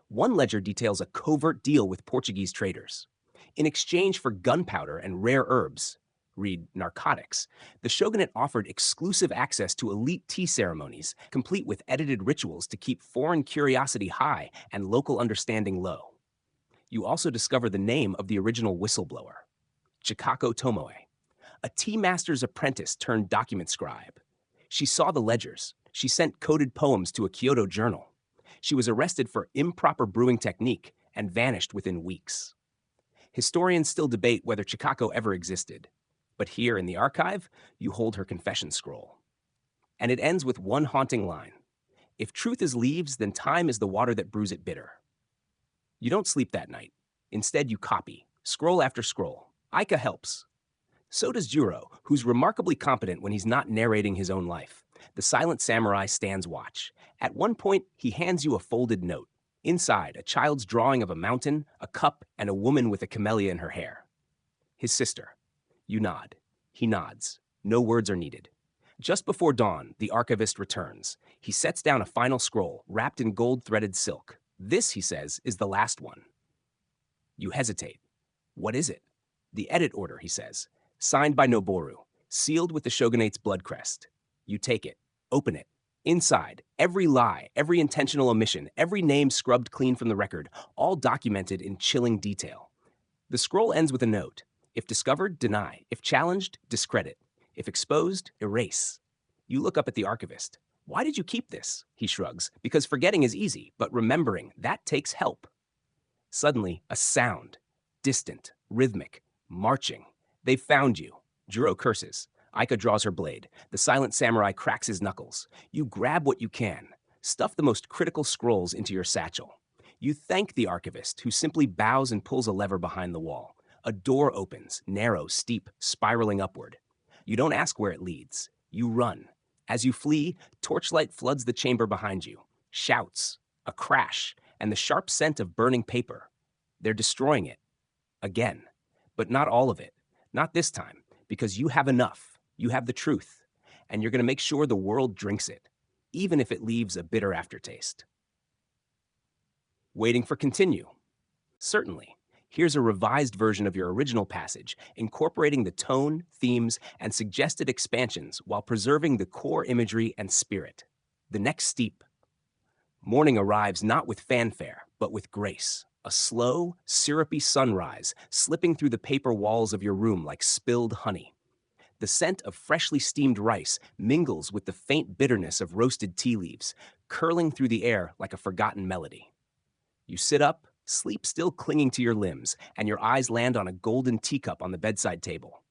One ledger details a covert deal with Portuguese traders. In exchange for gunpowder and rare herbs, read narcotics, the shogunate offered exclusive access to elite tea ceremonies, complete with edited rituals to keep foreign curiosity high and local understanding low. You also discover the name of the original whistleblower, Chikako Tomoe, a tea master's apprentice turned document scribe. She saw the ledgers. She sent coded poems to a Kyoto journal. She was arrested for improper brewing technique and vanished within weeks. Historians still debate whether Chikako ever existed, but here in the archive, you hold her confession scroll. And it ends with one haunting line. If truth is leaves, then time is the water that brews it bitter. You don't sleep that night. Instead, you copy, scroll after scroll. Aika helps. So does Juro, who's remarkably competent when he's not narrating his own life. The silent samurai stands watch. At one point, he hands you a folded note. Inside, a child's drawing of a mountain, a cup, and a woman with a camellia in her hair. His sister. You nod. He nods. No words are needed. Just before dawn, the archivist returns. He sets down a final scroll, wrapped in gold-threaded silk. This, he says, is the last one. You hesitate. What is it? The edit order, he says. Signed by Noboru, sealed with the shogunate's blood crest. You take it, open it. Inside, every lie, every intentional omission, every name scrubbed clean from the record, all documented in chilling detail. The scroll ends with a note. If discovered, deny. If challenged, discredit. If exposed, erase. You look up at the archivist. Why did you keep this? He shrugs. Because forgetting is easy, but remembering, that takes help. Suddenly, a sound. Distant, rhythmic, marching. They've found you. Juro curses. Aika draws her blade. The silent samurai cracks his knuckles. You grab what you can. Stuff the most critical scrolls into your satchel. You thank the archivist, who simply bows and pulls a lever behind the wall. A door opens, narrow, steep, spiraling upward. You don't ask where it leads. You run. As you flee, torchlight floods the chamber behind you. Shouts, a crash, and the sharp scent of burning paper. They're destroying it. Again. But not all of it. Not this time, because you have enough. You have the truth. And you're going to make sure the world drinks it, even if it leaves a bitter aftertaste. Waiting for continue? Certainly. Here's a revised version of your original passage, incorporating the tone, themes, and suggested expansions while preserving the core imagery and spirit. The next steep. Morning arrives not with fanfare, but with grace. A slow, syrupy sunrise slipping through the paper walls of your room like spilled honey. The scent of freshly steamed rice mingles with the faint bitterness of roasted tea leaves, curling through the air like a forgotten melody. You sit up, sleep still clinging to your limbs, and your eyes land on a golden teacup on the bedside table.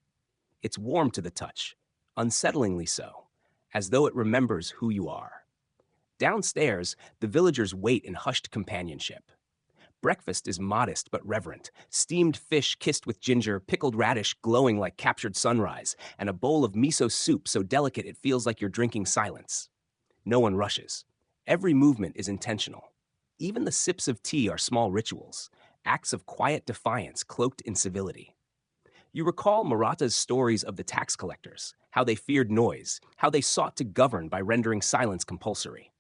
It's warm to the touch, unsettlingly so, as though it remembers who you are. Downstairs, the villagers wait in hushed companionship. Breakfast is modest but reverent. Steamed fish kissed with ginger, pickled radish glowing like captured sunrise, and a bowl of miso soup so delicate it feels like you're drinking silence. No one rushes. Every movement is intentional. Even the sips of tea are small rituals, acts of quiet defiance cloaked in civility. You recall Murata's stories of the tax collectors, how they feared noise, how they sought to govern by rendering silence compulsory.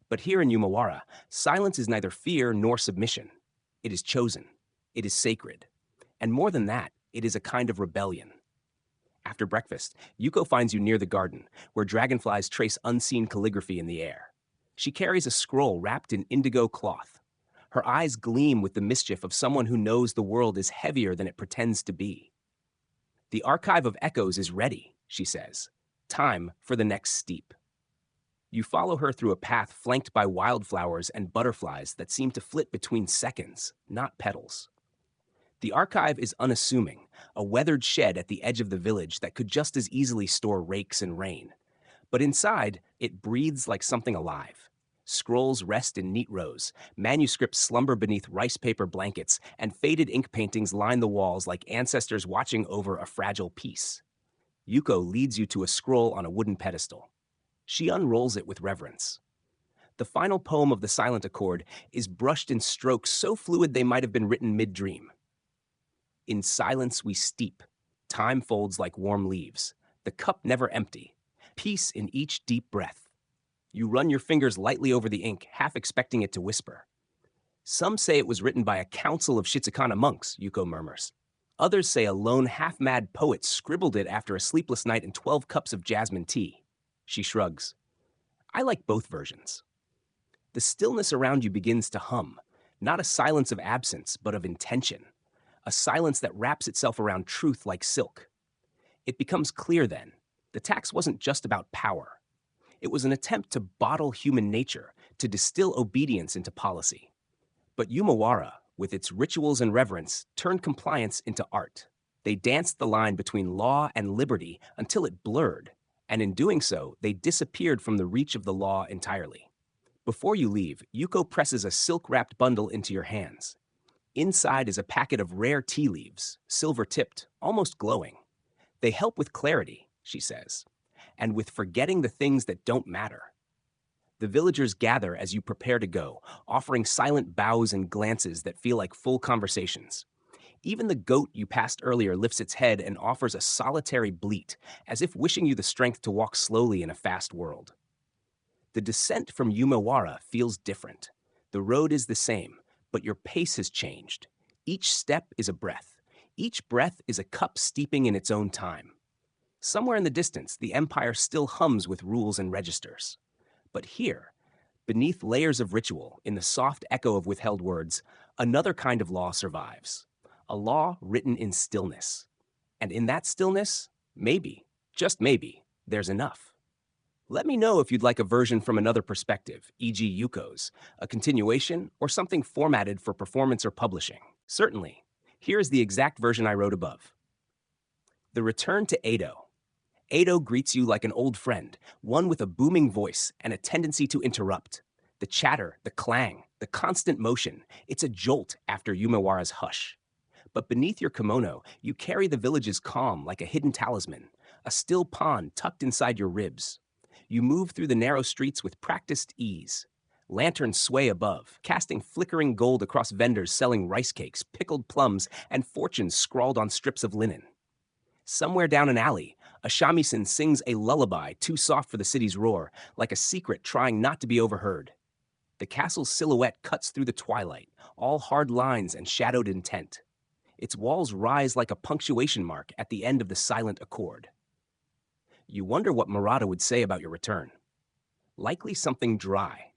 But here in Yumawara, silence is neither fear nor submission. It is chosen. It is sacred. And more than that, it is a kind of rebellion. After breakfast, Yuko finds you near the garden, where dragonflies trace unseen calligraphy in the air. She carries a scroll wrapped in indigo cloth. Her eyes gleam with the mischief of someone who knows the world is heavier than it pretends to be. The archive of echoes is ready, she says. Time for the next steep. You follow her through a path flanked by wildflowers and butterflies that seem to flit between seconds, not petals. The archive is unassuming, a weathered shed at the edge of the village that could just as easily store rakes and rain. But inside, it breathes like something alive. Scrolls rest in neat rows, manuscripts slumber beneath rice paper blankets, and faded ink paintings line the walls like ancestors watching over a fragile piece. Yuko leads you to a scroll on a wooden pedestal. She unrolls it with reverence. The final poem of the silent accord is brushed in strokes so fluid they might have been written mid-dream. In silence we steep. Time folds like warm leaves. The cup never empty. Peace in each deep breath. You run your fingers lightly over the ink, half expecting it to whisper. Some say it was written by a council of Shitsukana monks, Yuko murmurs. Others say a lone half-mad poet scribbled it after a sleepless night and 12 cups of jasmine tea. She shrugs. I like both versions. The stillness around you begins to hum, not a silence of absence, but of intention, a silence that wraps itself around truth like silk. It becomes clear then, the tax wasn't just about power. It was an attempt to bottle human nature, to distill obedience into policy. But Yumawara, with its rituals and reverence, turned compliance into art. They danced the line between law and liberty until it blurred, and in doing so, they disappeared from the reach of the law entirely. Before you leave, Yuko presses a silk-wrapped bundle into your hands. Inside is a packet of rare tea leaves, silver-tipped, almost glowing. They help with clarity, she says, and with forgetting the things that don't matter. The villagers gather as you prepare to go, offering silent bows and glances that feel like full conversations. Even the goat you passed earlier lifts its head and offers a solitary bleat, as if wishing you the strength to walk slowly in a fast world. The descent from Yumawara feels different. The road is the same, but your pace has changed. Each step is a breath. Each breath is a cup steeping in its own time. Somewhere in the distance, the empire still hums with rules and registers. But here, beneath layers of ritual, in the soft echo of withheld words, another kind of law survives. A law written in stillness. And in that stillness, maybe, just maybe, there's enough. Let me know if you'd like a version from another perspective, e.g. Yuko's, a continuation, or something formatted for performance or publishing. Certainly. Here is the exact version I wrote above. The return to Edo. Edo greets you like an old friend, one with a booming voice and a tendency to interrupt. The chatter, the clang, the constant motion, it's a jolt after Yumawara's hush. But beneath your kimono, you carry the village's calm like a hidden talisman, a still pond tucked inside your ribs. You move through the narrow streets with practiced ease. Lanterns sway above, casting flickering gold across vendors selling rice cakes, pickled plums, and fortunes scrawled on strips of linen. Somewhere down an alley, a shamisen sings a lullaby too soft for the city's roar, like a secret trying not to be overheard. The castle's silhouette cuts through the twilight, all hard lines and shadowed intent. Its walls rise like a punctuation mark at the end of the silent accord. You wonder what Murata would say about your return. Likely something dry.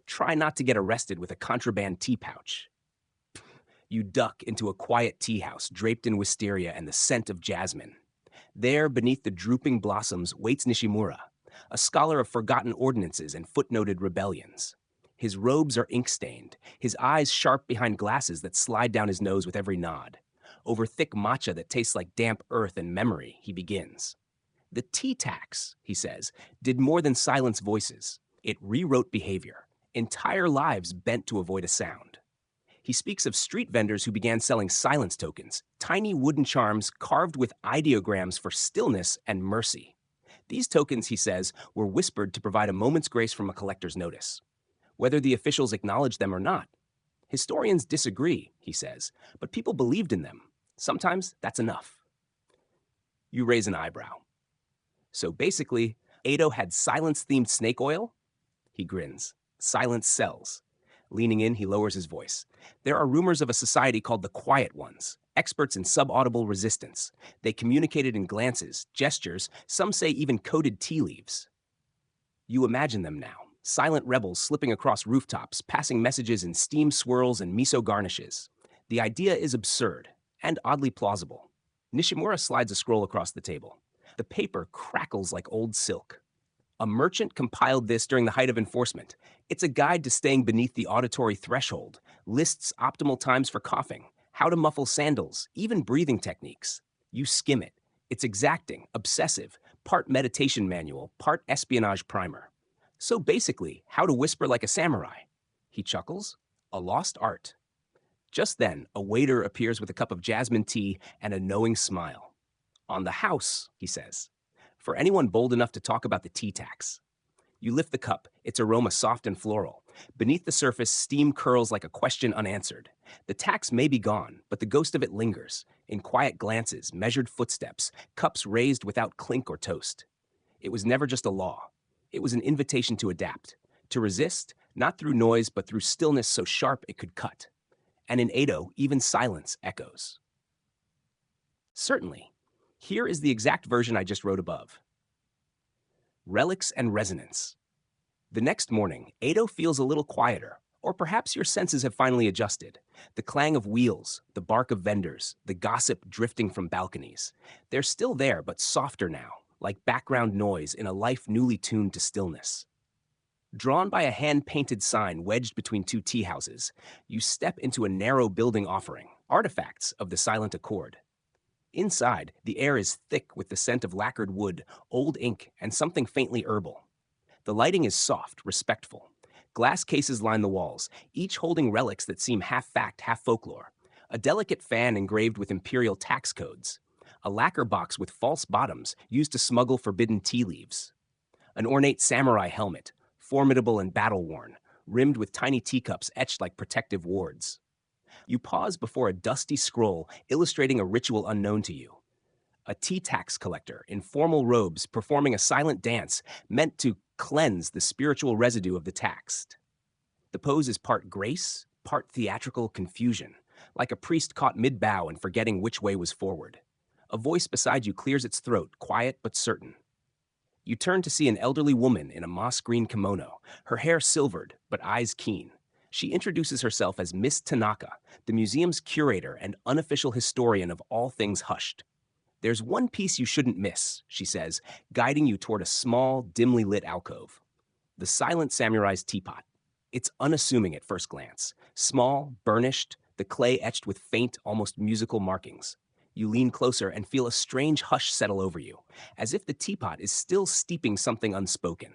Try not to get arrested with a contraband tea pouch. You duck into a quiet tea house draped in wisteria and the scent of jasmine. There, beneath the drooping blossoms, waits Nishimura, a scholar of forgotten ordinances and footnoted rebellions. His robes are ink-stained, his eyes sharp behind glasses that slide down his nose with every nod. Over thick matcha that tastes like damp earth and memory, he begins. The tea tax, he says, did more than silence voices. It rewrote behavior, entire lives bent to avoid a sound. He speaks of street vendors who began selling silence tokens, tiny wooden charms carved with ideograms for stillness and mercy. These tokens, he says, were whispered to provide a moment's grace from a collector's notice. Whether the officials acknowledged them or not. Historians disagree, he says, but people believed in them. Sometimes that's enough. You raise an eyebrow. So basically, Edo had silence-themed snake oil? He grins. Silence sells. Leaning in, he lowers his voice. There are rumors of a society called the Quiet Ones, experts in subaudible resistance. They communicated in glances, gestures, some say even coded tea leaves. You imagine them now, silent rebels slipping across rooftops, passing messages in steam swirls and miso garnishes. The idea is absurd and oddly plausible. Nishimura slides a scroll across the table. The paper crackles like old silk. A merchant compiled this during the height of enforcement. It's a guide to staying beneath the auditory threshold, lists optimal times for coughing, how to muffle sandals, even breathing techniques. You skim it. It's exacting, obsessive, part meditation manual, part espionage primer. So basically, how to whisper like a samurai. He chuckles. A lost art. Just then, a waiter appears with a cup of jasmine tea and a knowing smile. On the house, he says. For anyone bold enough to talk about the tea tax. You lift the cup, its aroma soft and floral. Beneath the surface, steam curls like a question unanswered. The tax may be gone, but the ghost of it lingers, in quiet glances, measured footsteps, cups raised without clink or toast. It was never just a law. It was an invitation to adapt, to resist, not through noise, but through stillness so sharp it could cut. And in Edo, even silence echoes. Certainly. Here is the exact version I just wrote above. Relics and resonance. The next morning, Edo feels a little quieter, or perhaps your senses have finally adjusted. The clang of wheels, the bark of vendors, the gossip drifting from balconies. They're still there, but softer now, like background noise in a life newly tuned to stillness. Drawn by a hand-painted sign wedged between two tea houses, you step into a narrow building offering artifacts of the silent accord. Inside, the air is thick with the scent of lacquered wood, old ink, and something faintly herbal. The lighting is soft, respectful. Glass cases line the walls, each holding relics that seem half fact, half folklore. A delicate fan engraved with imperial tax codes. A lacquer box with false bottoms used to smuggle forbidden tea leaves. An ornate samurai helmet, formidable and battle-worn, rimmed with tiny teacups etched like protective wards. You pause before a dusty scroll illustrating a ritual unknown to you. A tea tax collector in formal robes performing a silent dance meant to cleanse the spiritual residue of the taxed. The pose is part grace, part theatrical confusion, like a priest caught mid-bow and forgetting which way was forward. A voice beside you clears its throat, quiet but certain. You turn to see an elderly woman in a moss-green kimono, her hair silvered but eyes keen. She introduces herself as Miss Tanaka, the museum's curator and unofficial historian of all things hushed. "There's one piece you shouldn't miss," she says, guiding you toward a small, dimly lit alcove. The silent samurai's teapot. It's unassuming at first glance. Small, burnished, the clay etched with faint, almost musical markings. You lean closer and feel a strange hush settle over you, as if the teapot is still steeping something unspoken.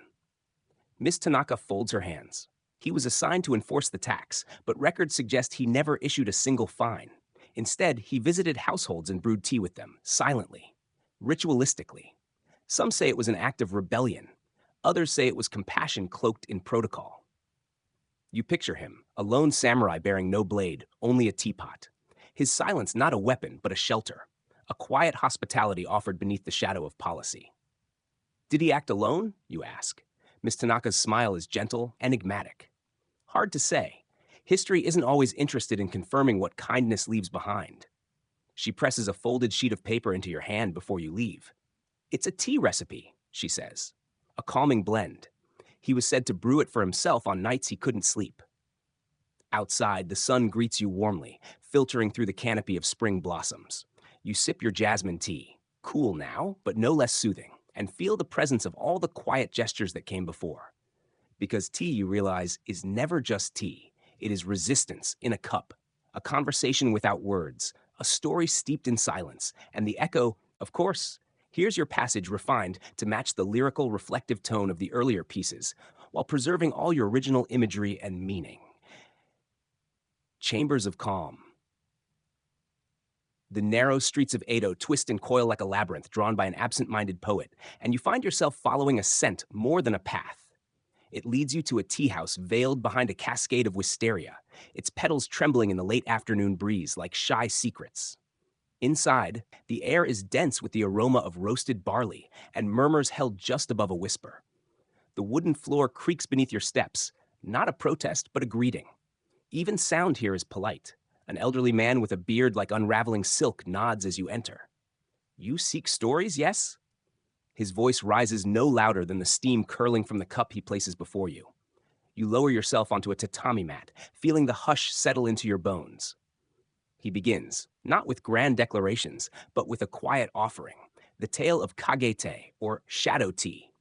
Miss Tanaka folds her hands. He was assigned to enforce the tax, but records suggest he never issued a single fine. Instead, he visited households and brewed tea with them, silently, ritualistically. Some say it was an act of rebellion. Others say it was compassion cloaked in protocol. You picture him, a lone samurai bearing no blade, only a teapot. His silence not a weapon, but a shelter. A quiet hospitality offered beneath the shadow of policy. Did he act alone? You ask. Miss Tanaka's smile is gentle, enigmatic. Hard to say. History isn't always interested in confirming what kindness leaves behind. She presses a folded sheet of paper into your hand before you leave. "It's a tea recipe," she says. "A calming blend. He was said to brew it for himself on nights he couldn't sleep." Outside, the sun greets you warmly, filtering through the canopy of spring blossoms. You sip your jasmine tea, cool now, but no less soothing, and feel the presence of all the quiet gestures that came before. Because tea, you realize, is never just tea. It is resistance in a cup, a conversation without words, a story steeped in silence, and the echo, of course. Here's your passage refined to match the lyrical, reflective tone of the earlier pieces, while preserving all your original imagery and meaning. Chambers of calm. The narrow streets of Edo twist and coil like a labyrinth drawn by an absent-minded poet, and you find yourself following a scent more than a path. It leads you to a tea house veiled behind a cascade of wisteria, its petals trembling in the late afternoon breeze like shy secrets. Inside, the air is dense with the aroma of roasted barley and murmurs held just above a whisper. The wooden floor creaks beneath your steps, not a protest, but a greeting. Even sound here is polite. An elderly man with a beard like unraveling silk nods as you enter. "You seek stories, yes?" His voice rises no louder than the steam curling from the cup he places before you. You lower yourself onto a tatami mat, feeling the hush settle into your bones. He begins, not with grand declarations, but with a quiet offering, the tale of kage-te, or shadow tea.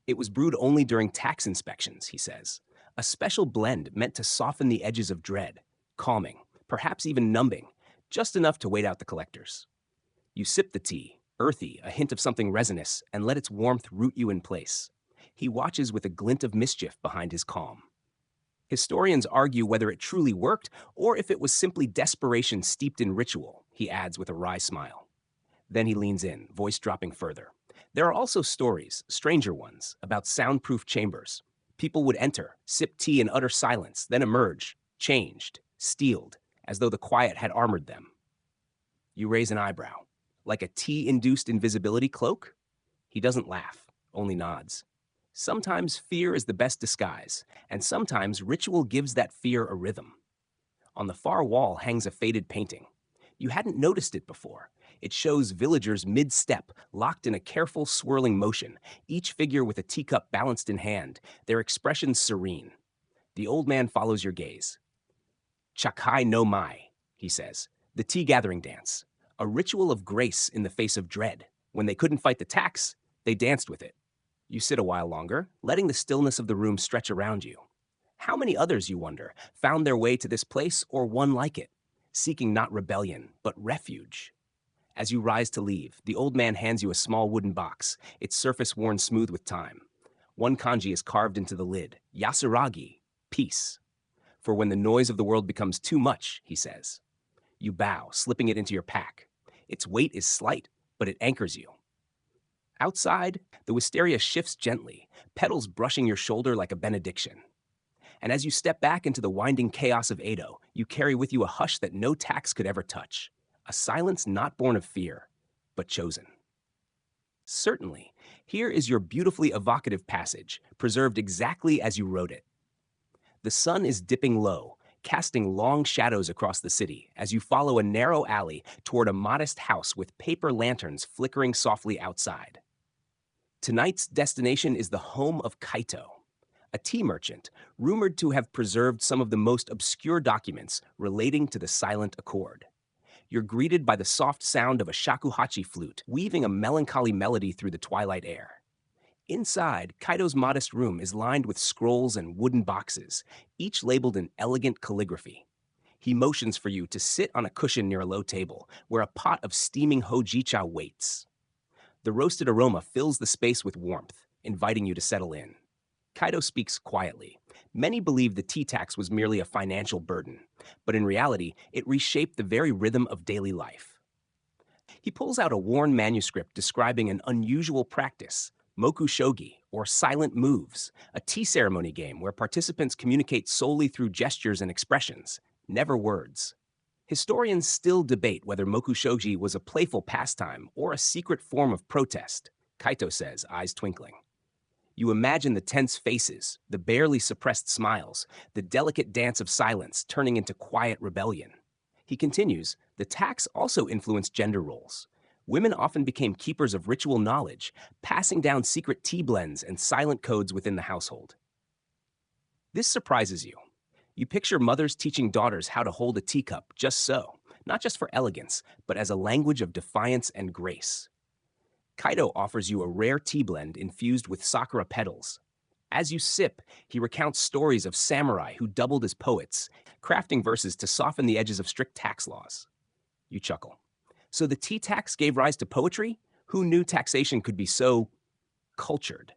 "It was brewed only during tax inspections," he says, a special blend meant to soften the edges of dread, calming, perhaps even numbing, just enough to wait out the collectors. You sip the tea, earthy, a hint of something resinous, and let its warmth root you in place. He watches with a glint of mischief behind his calm. Historians argue whether it truly worked or if it was simply desperation steeped in ritual, he adds with a wry smile. Then he leans in, voice dropping further. There are also stories, stranger ones, about soundproof chambers. People would enter, sip tea in utter silence, then emerge, changed, steeled, as though the quiet had armored them. You raise an eyebrow. Like a tea-induced invisibility cloak? He doesn't laugh, only nods. Sometimes fear is the best disguise, and sometimes ritual gives that fear a rhythm. On the far wall hangs a faded painting. You hadn't noticed it before. It shows villagers mid-step, locked in a careful swirling motion, each figure with a teacup balanced in hand, their expressions serene. The old man follows your gaze. Chakai no mai, he says, the tea-gathering dance, a ritual of grace in the face of dread. When they couldn't fight the tax, they danced with it. You sit a while longer, letting the stillness of the room stretch around you. How many others, you wonder, found their way to this place or one like it, seeking not rebellion, but refuge? As you rise to leave, the old man hands you a small wooden box, its surface worn smooth with time. One kanji is carved into the lid, yasuragi, peace. For when the noise of the world becomes too much, he says. You bow, slipping it into your pack. Its weight is slight, but it anchors you. Outside, the wisteria shifts gently, petals brushing your shoulder like a benediction. And as you step back into the winding chaos of Edo, you carry with you a hush that no tax could ever touch, a silence not born of fear, but chosen. Certainly, here is your beautifully evocative passage, preserved exactly as you wrote it. The sun is dipping low, casting long shadows across the city as you follow a narrow alley toward a modest house with paper lanterns flickering softly outside. Tonight's destination is the home of Kaito, a tea merchant rumored to have preserved some of the most obscure documents relating to the Silent Accord. You're greeted by the soft sound of a shakuhachi flute, weaving a melancholy melody through the twilight air. Inside, Kaito's modest room is lined with scrolls and wooden boxes, each labeled in elegant calligraphy. He motions for you to sit on a cushion near a low table, where a pot of steaming hojicha waits. The roasted aroma fills the space with warmth, inviting you to settle in. Kaito speaks quietly. Many believe the tea tax was merely a financial burden, but in reality, it reshaped the very rhythm of daily life. He pulls out a worn manuscript describing an unusual practice, moku shogi, or silent moves, a tea ceremony game where participants communicate solely through gestures and expressions, never words. Historians still debate whether moku shogi was a playful pastime or a secret form of protest, Kaito says, eyes twinkling. You imagine the tense faces, the barely suppressed smiles, the delicate dance of silence turning into quiet rebellion. He continues, the tax also influenced gender roles. Women often became keepers of ritual knowledge, passing down secret tea blends and silent codes within the household. This surprises you. You picture mothers teaching daughters how to hold a teacup just so, not just for elegance, but as a language of defiance and grace. Kaito offers you a rare tea blend infused with sakura petals. As you sip, he recounts stories of samurai who doubled as poets, crafting verses to soften the edges of strict tax laws. You chuckle. So the tea tax gave rise to poetry? Who knew taxation could be so cultured?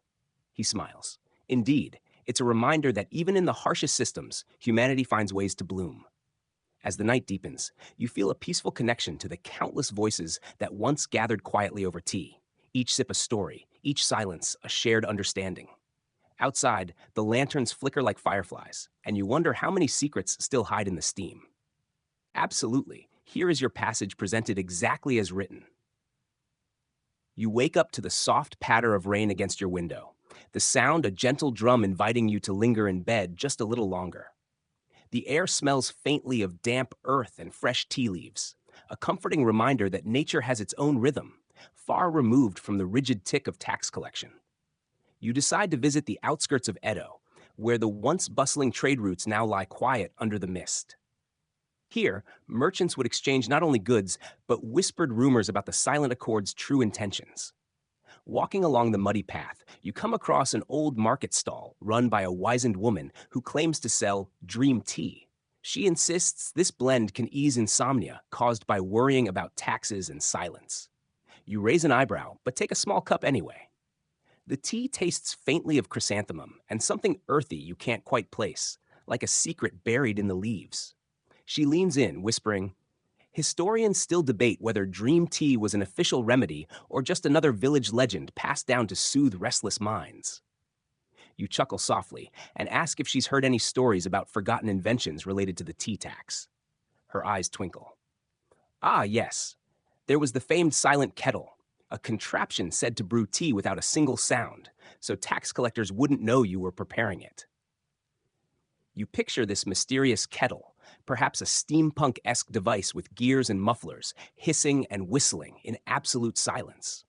He smiles. Indeed, it's a reminder that even in the harshest systems, humanity finds ways to bloom. As the night deepens, you feel a peaceful connection to the countless voices that once gathered quietly over tea. Each sip a story, each silence a shared understanding. Outside, the lanterns flicker like fireflies, and you wonder how many secrets still hide in the steam. Absolutely, here is your passage presented exactly as written. You wake up to the soft patter of rain against your window, the sound a gentle drum inviting you to linger in bed just a little longer. The air smells faintly of damp earth and fresh tea leaves, a comforting reminder that nature has its own rhythm, far removed from the rigid tick of tax collection. You decide to visit the outskirts of Edo, where the once bustling trade routes now lie quiet under the mist. Here, merchants would exchange not only goods, but whispered rumors about the Silent Accord's true intentions. Walking along the muddy path, you come across an old market stall run by a wizened woman who claims to sell dream tea. She insists this blend can ease insomnia caused by worrying about taxes and silence. You raise an eyebrow, but take a small cup anyway. The tea tastes faintly of chrysanthemum and something earthy you can't quite place, like a secret buried in the leaves. She leans in, whispering, Historians still debate whether dream tea was an official remedy or just another village legend passed down to soothe restless minds. You chuckle softly and ask if she's heard any stories about forgotten inventions related to the tea tax. Her eyes twinkle. Ah, yes. There was the famed silent kettle, a contraption said to brew tea without a single sound, so tax collectors wouldn't know you were preparing it. You picture this mysterious kettle, perhaps a steampunk esque device with gears and mufflers, hissing and whistling in absolute silence.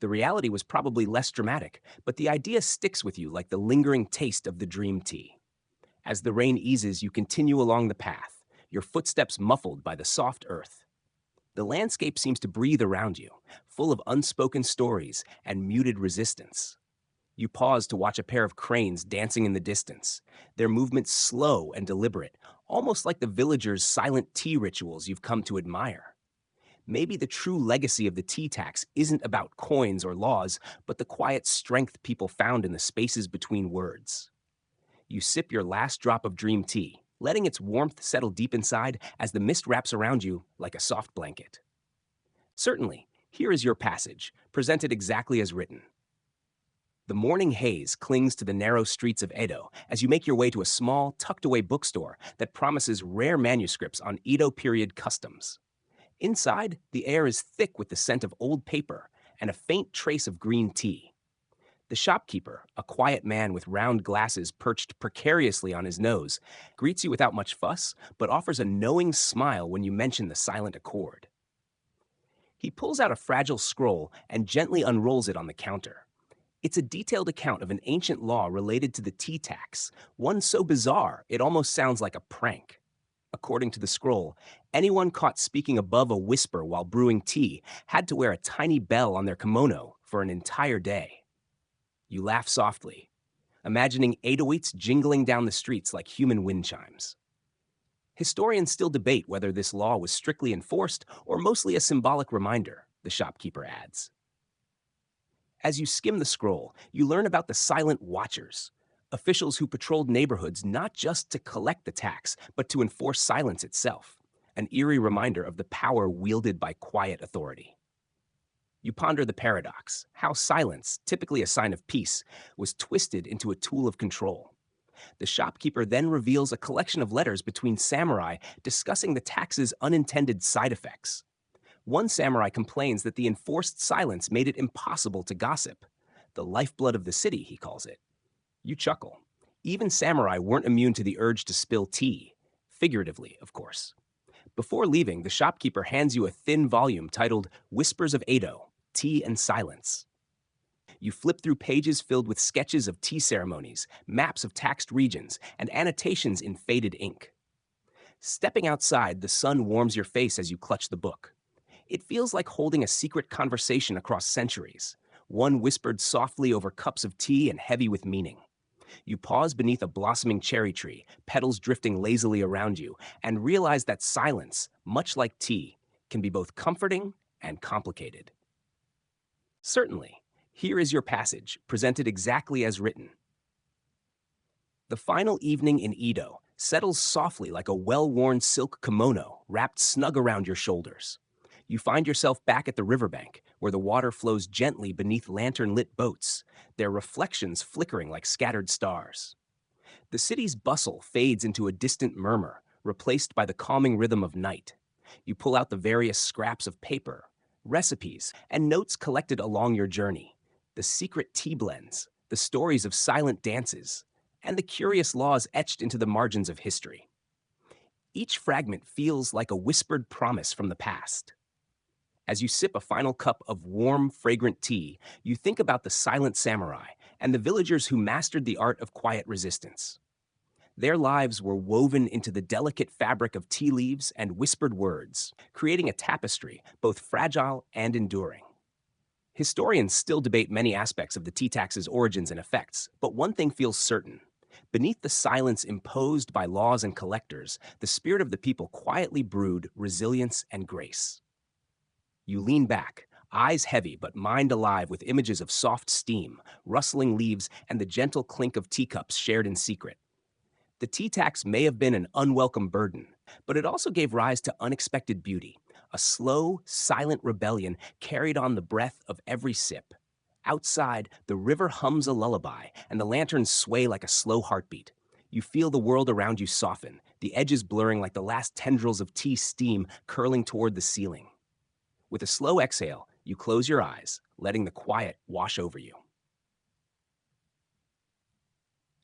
The reality was probably less dramatic, but the idea sticks with you like the lingering taste of the dream tea. As the rain eases, you continue along the path, your footsteps muffled by the soft earth. The landscape seems to breathe around you, full of unspoken stories and muted resistance. You pause to watch a pair of cranes dancing in the distance, their movements slow and deliberate, almost like the villagers' silent tea rituals you've come to admire. Maybe the true legacy of the tea tax isn't about coins or laws, but the quiet strength people found in the spaces between words. You sip your last drop of dream tea, letting its warmth settle deep inside as the mist wraps around you like a soft blanket. Certainly, here is your passage, presented exactly as written. The morning haze clings to the narrow streets of Edo as you make your way to a small, tucked-away bookstore that promises rare manuscripts on Edo period customs. Inside, the air is thick with the scent of old paper and a faint trace of green tea. The shopkeeper, a quiet man with round glasses perched precariously on his nose, greets you without much fuss, but offers a knowing smile when you mention the silent accord. He pulls out a fragile scroll and gently unrolls it on the counter. It's a detailed account of an ancient law related to the tea tax, one so bizarre it almost sounds like a prank. According to the scroll, anyone caught speaking above a whisper while brewing tea had to wear a tiny bell on their kimono for an entire day. You laugh softly, imagining Edoites jingling down the streets like human wind chimes. Historians still debate whether this law was strictly enforced or mostly a symbolic reminder, the shopkeeper adds. As you skim the scroll, you learn about the silent watchers, officials who patrolled neighborhoods not just to collect the tax, but to enforce silence itself, an eerie reminder of the power wielded by quiet authority. You ponder the paradox, how silence, typically a sign of peace, was twisted into a tool of control. The shopkeeper then reveals a collection of letters between samurai discussing the tax's unintended side effects. One samurai complains that the enforced silence made it impossible to gossip. The lifeblood of the city, he calls it. You chuckle. Even samurai weren't immune to the urge to spill tea. Figuratively, of course. Before leaving, the shopkeeper hands you a thin volume titled Whispers of Edo, Tea and Silence. You flip through pages filled with sketches of tea ceremonies, maps of taxed regions, and annotations in faded ink. Stepping outside, the sun warms your face as you clutch the book. It feels like holding a secret conversation across centuries, one whispered softly over cups of tea and heavy with meaning. You pause beneath a blossoming cherry tree, petals drifting lazily around you, and realize that silence, much like tea, can be both comforting and complicated. Certainly, here is your passage, presented exactly as written. The final evening in Edo settles softly like a well-worn silk kimono wrapped snug around your shoulders. You find yourself back at the riverbank, where the water flows gently beneath lantern-lit boats, their reflections flickering like scattered stars. The city's bustle fades into a distant murmur, replaced by the calming rhythm of night. You pull out the various scraps of paper, recipes, and notes collected along your journey, the secret tea blends, the stories of silent dances, and the curious laws etched into the margins of history. Each fragment feels like a whispered promise from the past. As you sip a final cup of warm, fragrant tea, you think about the silent samurai and the villagers who mastered the art of quiet resistance. Their lives were woven into the delicate fabric of tea leaves and whispered words, creating a tapestry both fragile and enduring. Historians still debate many aspects of the tea tax's origins and effects, but one thing feels certain. Beneath the silence imposed by laws and collectors, the spirit of the people quietly brewed resilience and grace. You lean back, eyes heavy but mind alive with images of soft steam, rustling leaves, and the gentle clink of teacups shared in secret. The tea tax may have been an unwelcome burden, But it also gave rise to unexpected beauty, a slow, silent rebellion carried on the breath of every sip. Outside, the river hums a lullaby, and the lanterns sway like a slow heartbeat. You feel the world around you soften, the edges blurring like the last tendrils of tea steam curling toward the ceiling. With a slow exhale, you close your eyes, letting the quiet wash over you.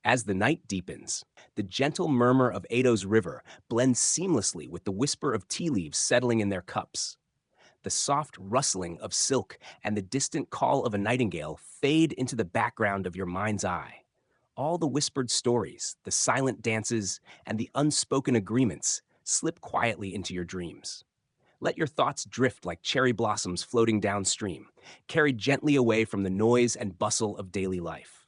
As the night deepens, the gentle murmur of Edo's river blends seamlessly with the whisper of tea leaves settling in their cups. The soft rustling of silk and the distant call of a nightingale fade into the background of your mind's eye. All the whispered stories, the silent dances, and the unspoken agreements slip quietly into your dreams. Let your thoughts drift like cherry blossoms floating downstream, carried gently away from the noise and bustle of daily life.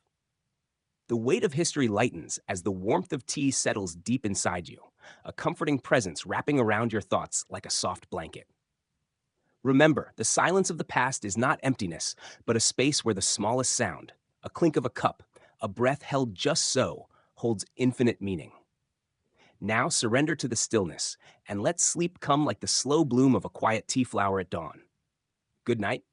The weight of history lightens as the warmth of tea settles deep inside you, a comforting presence wrapping around your thoughts like a soft blanket. Remember, the silence of the past is not emptiness, but a space where the smallest sound, a clink of a cup, a breath held just so, holds infinite meaning. Now surrender to the stillness and let sleep come like the slow bloom of a quiet tea flower at dawn. Good night,